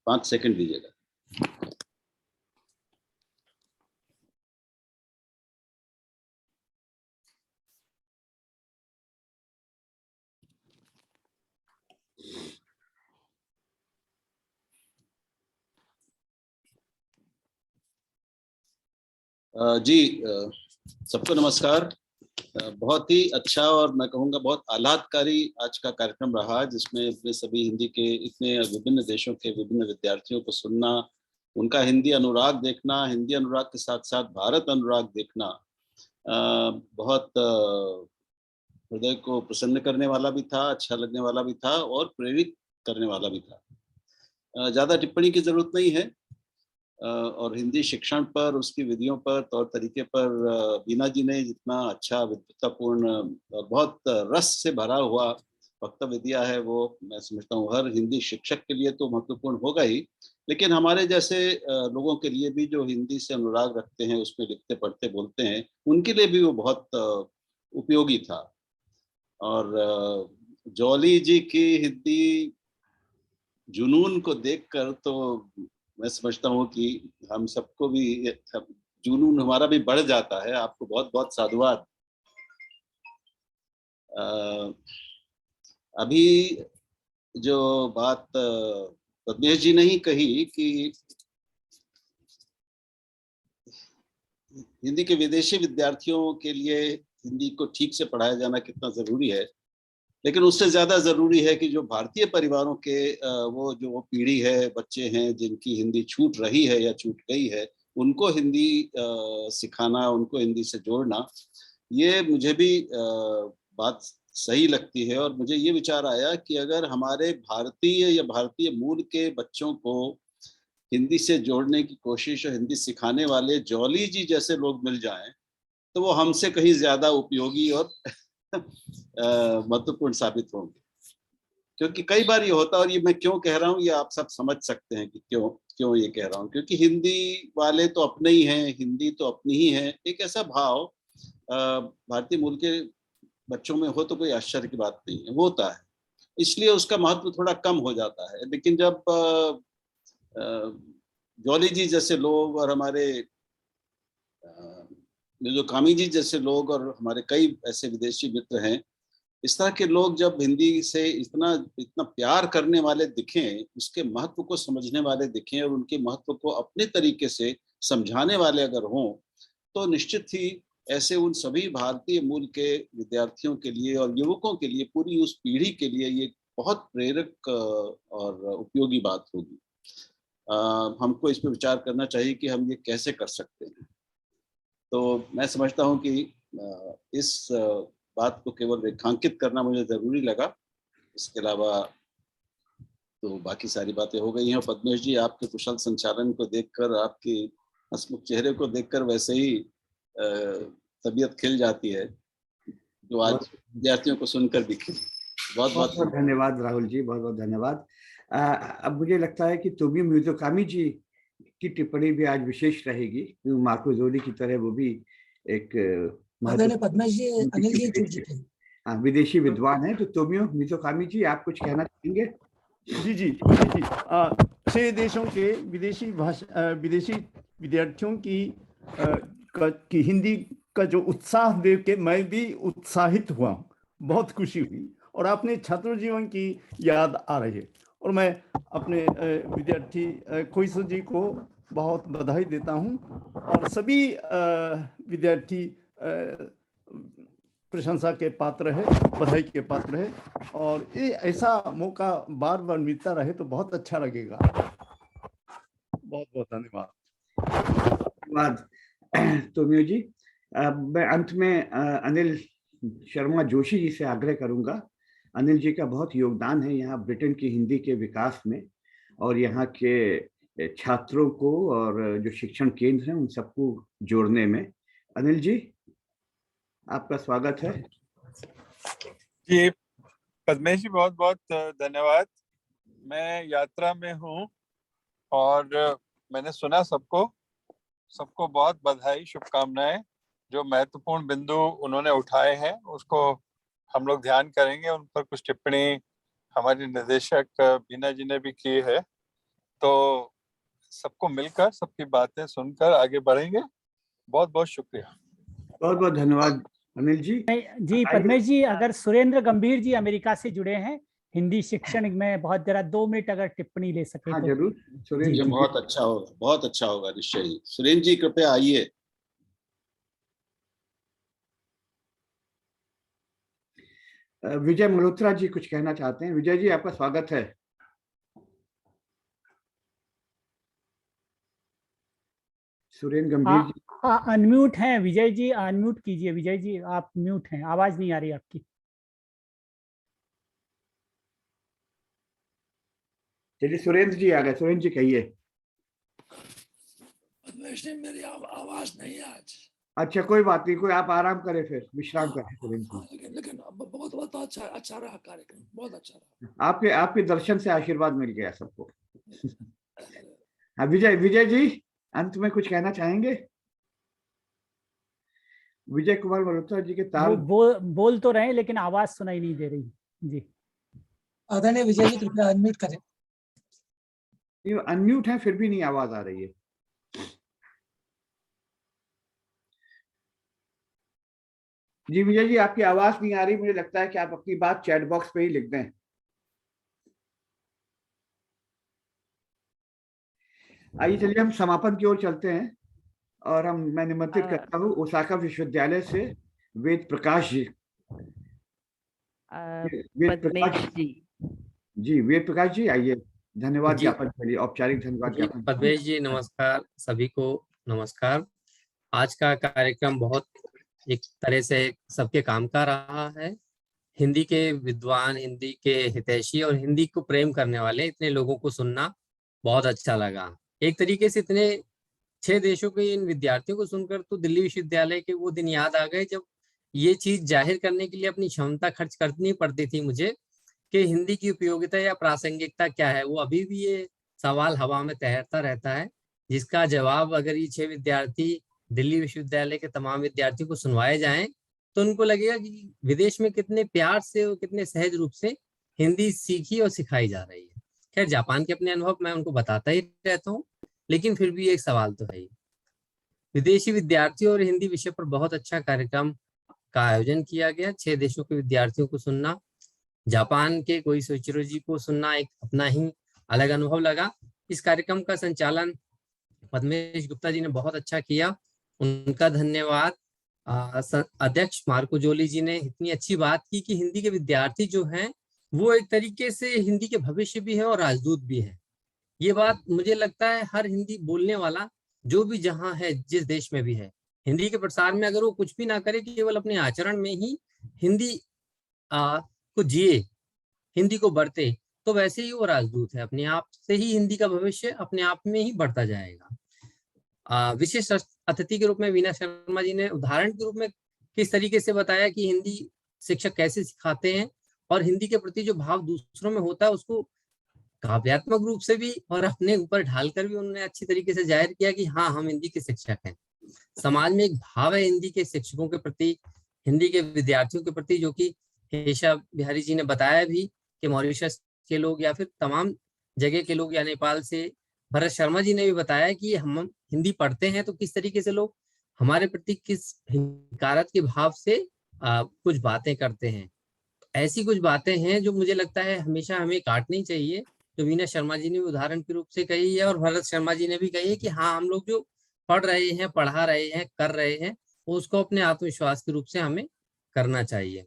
5 सेकंड दीजिएगा। जी सबको नमस्कार। बहुत ही अच्छा और मैं कहूँगा बहुत आह्लादकारी आज का कार्यक्रम रहा, जिसमें अपने सभी हिंदी के इतने विभिन्न देशों के विभिन्न विद्यार्थियों को सुनना, उनका हिंदी अनुराग देखना, हिंदी अनुराग के साथ साथ भारत अनुराग देखना बहुत हृदय को प्रसन्न करने वाला भी था, अच्छा लगने वाला भी था और प्रेरित करने वाला भी था। ज़्यादा टिप्पणी की जरूरत नहीं है और हिंदी शिक्षण पर, उसकी विधियों पर, तौर तरीके पर बीना जी ने जितना अच्छा विद्वत्तापूर्ण बहुत रस से भरा हुआ वक्तव्य दिया है वो मैं समझता हूँ हर हिंदी शिक्षक के लिए तो महत्वपूर्ण होगा ही, लेकिन हमारे जैसे लोगों के लिए भी जो हिंदी से अनुराग रखते हैं, उसमें लिखते पढ़ते बोलते हैं, उनके लिए भी वो बहुत उपयोगी था। और जॉली जी की हिंदी जुनून को देखकर तो मैं समझता हूँ कि हम सबको भी जुनून हमारा भी बढ़ जाता है। आपको बहुत बहुत साधुवाद। अभी जो बात पद्मेश जी ने ही कही कि हिंदी के विदेशी विद्यार्थियों के लिए हिंदी को ठीक से पढ़ाया जाना कितना जरूरी है, लेकिन उससे ज्यादा जरूरी है कि जो भारतीय परिवारों के वो जो पीढ़ी है, बच्चे हैं जिनकी हिंदी छूट रही है या छूट गई है, उनको हिंदी सिखाना, उनको हिंदी से जोड़ना, ये मुझे भी बात सही लगती है। और मुझे ये विचार आया कि अगर हमारे भारतीय या भारतीय मूल के बच्चों को हिंदी से जोड़ने की कोशिश और हिंदी सिखाने वाले जॉली जी जैसे लोग मिल जाएं, तो वो हमसे कहीं ज्यादा उपयोगी और महत्वपूर्ण साबित होंगे। क्योंकि कई बार ये होता है, और ये मैं क्यों कह रहा हूँ, ये आप सब समझ सकते हैं कि क्यों ये कह रहा हूँ। क्योंकि हिंदी वाले तो अपने ही हैं, हिंदी तो अपनी ही है, एक ऐसा भाव भारतीय मूल के बच्चों में हो तो कोई आश्चर्य की बात नहीं है, होता है, इसलिए उसका महत्व थोड़ा कम हो जाता है। लेकिन जब जॉली जी जैसे लोग और हमारे जो कामी जी जैसे लोग और हमारे कई ऐसे विदेशी मित्र हैं, इस तरह के लोग जब हिंदी से इतना इतना प्यार करने वाले दिखें, उसके महत्व को समझने वाले दिखें और उनके महत्व को अपने तरीके से समझाने वाले अगर हों, तो निश्चित ही ऐसे उन सभी भारतीय मूल के विद्यार्थियों के लिए और युवकों के लिए, पूरी उस पीढ़ी के लिए ये बहुत प्रेरक और उपयोगी बात होगी। हमको इस पर विचार करना चाहिए कि हम ये कैसे कर सकते हैं। तो मैं समझता हूँ कि इस बात को केवल रेखांकित करना मुझे जरूरी लगा। इसके अलावा तो बाकी सारी बातें हो गई हैं। पद्मेश जी, आपके कुशल संचालन को देखकर, आपके हंसमुख चेहरे को देखकर वैसे ही तबीयत खिल जाती है, जो आज विद्यार्थियों को सुनकर भी खिली। बहुत बहुत धन्यवाद राहुल जी, बहुत बहुत धन्यवाद। अब मुझे लगता है कि तोमियो मिज़ोकामी जी की टिप्पणी भी आज विशेष रहेगी। मार्को जोली की तरह वो भी एक पद्मेश जी, अनिल जी जुड़ चुके हैं। हाँ, विदेशी विद्वान है। तो तोमियो मिज़ोकामी जी, आप कुछ कहना चाहेंगे? जी जी जी जी। 6 देशों के विदेशी विद्यार्थियों की हिंदी का जो उत्साह देख के मैं भी उत्साहित हुआ, बहुत खुशी हुई। और अपने छात्र जीवन की याद आ रही है, और मैं अपने विद्यार्थी खोइसो जी को बहुत बधाई देता हूं, और सभी विद्यार्थी प्रशंसा के पात्र है, बधाई के पात्र है। और ये ऐसा मौका बार बार मिलता रहे तो बहुत अच्छा लगेगा। बहुत बहुत धन्यवाद तोमियो जी। मैं अंत में अनिल शर्मा जोशी जी से आग्रह करूंगा। अनिल जी का बहुत योगदान है यहाँ ब्रिटेन की हिंदी के विकास में, और यहाँ के छात्रों को और जो शिक्षण केंद्र हैं उन सबको जोड़ने में। अनिल जी, आपका स्वागत है। जी पद्मेश जी, बहुत बहुत धन्यवाद। मैं यात्रा में हूँ और मैंने सुना सबको बहुत बधाई, शुभकामनाएं। जो महत्वपूर्ण बिंदु उन्होंने उठाए हैं उसको हम लोग ध्यान करेंगे। उन पर कुछ टिप्पणी हमारी निदेशक बीना जी ने भी की है, तो सबको मिलकर सबकी बातें सुनकर आगे बढ़ेंगे। बहुत बहुत शुक्रिया। बहुत बहुत धन्यवाद अनिल जी। जी पद्मेश जी, अगर सुरेंद्र गंभीर जी अमेरिका से जुड़े हैं हिंदी शिक्षण में, बहुत जरा 2 मिनट अगर टिप्पणी ले सके। हाँ, तो जरूर सुरेंद्र जी। बहुत अच्छा होगा, बहुत अच्छा होगा निश्चय ही। सुरेंद्र जी कृपया आइए। विजय मल्होत्रा जी कुछ कहना चाहते हैं। विजय जी, आपका स्वागत है। सुरेंद्र गंभीर जी अनम्यूट हैं। विजय जी अनम्यूट कीजिए। विजय जी आप म्यूट हैं, आवाज नहीं आ रही आपकी। चलिए सुरेंद्र जी आ गए। सुरेंद्र जी कहिए। पद्मेश जी, मेरी आवाज नहीं है आज। अच्छा कोई बात नहीं, कोई आप आराम करें, फिर विश्राम करें सुरेंद्र जी। लेकिन बहुत बहुत अच्छा रहा कार्यक्रम, बहुत अच्छा रहा। आपके दर्शन से आशीर्वाद मिल गया सबको। हाँ विजय जी, अंत में कुछ कहना चाहेंगे? विजय कुमार मल्होत्रा जी के ताल बोल तो रहे हैं लेकिन आवाज सुनाई नहीं दे रही जी। आदरणीय विजय जी कृपया अनम्यूट करें। ये अनम्यूट है फिर भी नहीं आवाज आ रही है। जी विजय जी, आपकी आवाज नहीं आ रही, मुझे लगता है कि आप अपनी बात चैट बॉक्स पे ही लिख दें। आइए चलिए हम समापन की ओर चलते हैं, और मैं निमंत्रित करता हूँ ओसाका विश्वविद्यालय से वेद प्रकाश जी। वेद प्रकाश जी, वेद प्रकाश जी आइए धन्यवाद ज्ञापन के लिए, औपचारिक धन्यवाद ज्ञापन। पद्मेश जी नमस्कार, सभी को नमस्कार। आज का कार्यक्रम बहुत एक तरह से सबके काम का रहा है। हिंदी के विद्वान, हिंदी के हितैषी और हिंदी को प्रेम करने वाले इतने लोगों को सुनना बहुत अच्छा लगा। एक तरीके से इतने 6 देशों के इन विद्यार्थियों को सुनकर तो दिल्ली विश्वविद्यालय के वो दिन याद आ गए जब ये चीज जाहिर करने के लिए अपनी क्षमता खर्च करनी पड़ती थी मुझे कि हिंदी की उपयोगिता या प्रासंगिकता क्या है। वो अभी भी ये सवाल हवा में तैरता रहता है, जिसका जवाब अगर ये 6 विद्यार्थी दिल्ली विश्वविद्यालय के तमाम विद्यार्थियों को सुनवाए जाएं तो उनको लगेगा कि विदेश में कितने प्यार से और कितने सहज रूप से हिंदी सीखी और सिखाई जा रही है। खैर जापान के अपने अनुभव मैं उनको बताता ही रहता हूँ, लेकिन फिर भी एक सवाल तो है ही। विदेशी विद्यार्थियों और हिंदी विषय पर बहुत अच्छा कार्यक्रम का आयोजन किया गया। 6 देशों के विद्यार्थियों को सुनना, जापान के कोई सोइचिरो जी को सुनना एक अपना ही अलग अनुभव लगा। इस कार्यक्रम का संचालन पद्मेश गुप्ता जी ने बहुत अच्छा किया, उनका धन्यवाद। अध्यक्ष मार्को जोली जी ने इतनी अच्छी बात की कि हिंदी के विद्यार्थी जो हैं वो एक तरीके से हिंदी के भविष्य भी है और राजदूत भी है। ये बात मुझे लगता है हर हिंदी बोलने वाला जो भी जहां है, जिस देश में भी है, हिंदी के प्रसार में अगर वो कुछ भी ना करे, केवल अपने आचरण में ही हिंदी को जिए, हिंदी को बरते, तो वैसे ही वो राजदूत है। अपने आप से ही हिंदी का भविष्य अपने आप में ही बढ़ता जाएगा। विशेष अतिथि के रूप में वीना शर्मा जी ने उदाहरण के रूप में किस तरीके से बताया कि हिंदी शिक्षक कैसे सिखाते हैं और हिंदी के प्रति जो भाव दूसरों में होता है उसको काव्यात्मक रूप से भी और अपने ऊपर ढालकर भी उन्होंने अच्छी तरीके से जाहिर किया कि हाँ, हम हिंदी के शिक्षक हैं। समाज में एक भाव है हिंदी के शिक्षकों के प्रति, हिंदी के विद्यार्थियों के प्रति, जो कि हेशा बिहारी जी ने बताया भी कि मॉरिशस के लोग या फिर तमाम जगह के लोग या नेपाल से भरत शर्मा जी ने भी बताया कि हम हिंदी पढ़ते हैं तो किस तरीके से लोग हमारे प्रति किस हिकारत के भाव से कुछ बातें करते हैं। ऐसी कुछ बातें हैं जो मुझे लगता है हमेशा हमें काटनी चाहिए, जो वीना शर्मा जी ने भी उदाहरण के रूप से कही है और भरत शर्मा जी ने भी कही है कि हाँ, हम लोग जो पढ़ रहे हैं, पढ़ा रहे हैं, कर रहे हैं, उसको अपने आत्मविश्वास के रूप से हमें करना चाहिए।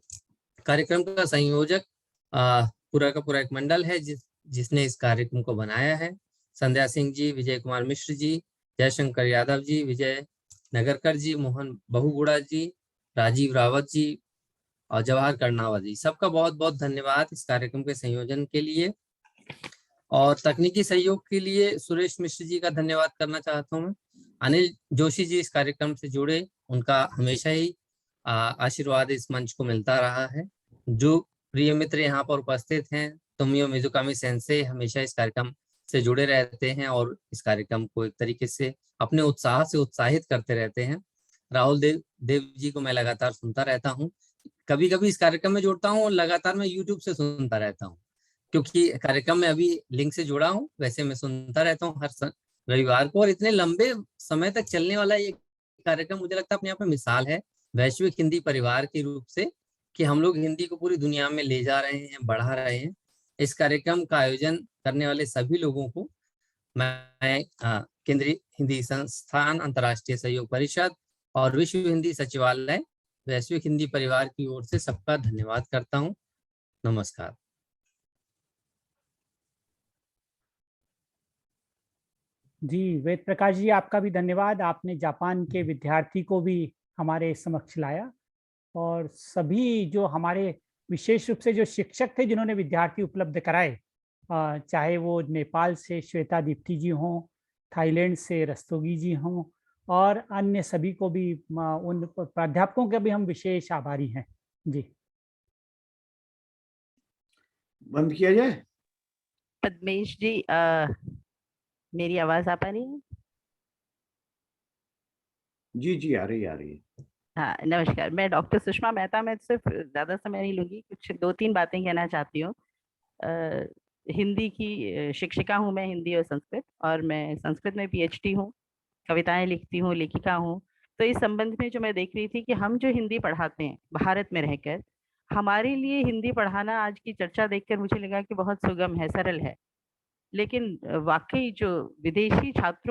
कार्यक्रम का संयोजक पूरा का पूरा एक मंडल है जिसने इस कार्यक्रम को बनाया है। संध्या सिंह जी, विजय कुमार मिश्र जी, जयशंकर यादव जी, विजय नगरकर जी, मोहन बहुगुड़ा जी, राजीव रावत जी और जवाहर कर्नावा जी, सबका बहुत बहुत धन्यवाद इस कार्यक्रम के संयोजन के लिए। और तकनीकी सहयोग के लिए सुरेश मिश्र जी का धन्यवाद करना चाहता हूँ। अनिल जोशी जी इस कार्यक्रम से जुड़े, उनका हमेशा ही आशीर्वाद इस मंच को मिलता रहा है। जो प्रिय मित्र यहाँ पर उपस्थित हैं, तोमियो मिजुकामी सेंसे हमेशा इस कार्यक्रम से जुड़े रहते हैं और इस कार्यक्रम को एक तरीके से अपने उत्साह से उत्साहित करते रहते हैं। राहुल देव जी को मैं लगातार सुनता रहता हूँ, कभी कभी इस कार्यक्रम में जुड़ता हूँ और लगातार मैं यूट्यूब से सुनता रहता हूँ, क्योंकि कार्यक्रम में अभी लिंक से जुड़ा हूँ। वैसे मैं सुनता रहता हूँ हर रविवार को, और इतने लंबे समय तक चलने वाला ये कार्यक्रम मुझे लगता है अपने आप में मिसाल है वैश्विक हिंदी परिवार के रूप से कि हम लोग हिंदी को पूरी दुनिया में ले जा रहे हैं, बढ़ा रहे हैं। इस कार्यक्रम का आयोजन करने वाले सभी लोगों को मैं केंद्रीय हिंदी संस्थान, अंतर्राष्ट्रीय सहयोग परिषद और विश्व हिंदी सचिवालय, वैश्विक हिंदी परिवार की ओर से सबका धन्यवाद करता हूँ। नमस्कार। जी वेद प्रकाश जी, आपका भी धन्यवाद। आपने जापान के विद्यार्थी को भी हमारे समक्ष लाया, और सभी जो हमारे विशेष रूप से जो शिक्षक थे जिन्होंने विद्यार्थी उपलब्ध कराए, चाहे वो नेपाल से श्वेता दीप्ति जी हों, थाईलैंड से रस्तोगी जी हों, और अन्य सभी को भी उन प्राध्यापकों के भी हम विशेष आभारी हैं। जी बंद किया जाए। पद्मेश जी, मेरी आवाज आ पा रही है? जी जी, आ रही है। हाँ, नमस्कार। मैं डॉक्टर सुषमा मेहता। मैं सिर्फ ज्यादा समय नहीं लूंगी, कुछ 2-3 बातें कहना चाहती हूँ। हिंदी की शिक्षिका हूँ मैं, हिंदी और संस्कृत, और मैं संस्कृत में पीएचडी हूँ, कविताएं लिखती हूँ, लेखिका हूँ। तो इस संबंध में जो मैं देख रही थी कि हम जो हिंदी पढ़ाते हैं भारत में रहकर, हमारे लिए हिंदी पढ़ाना आज की चर्चा देखकर मुझे लगा कि बहुत सुगम है, सरल है। लेकिन वाकई जो विदेशी छात्रों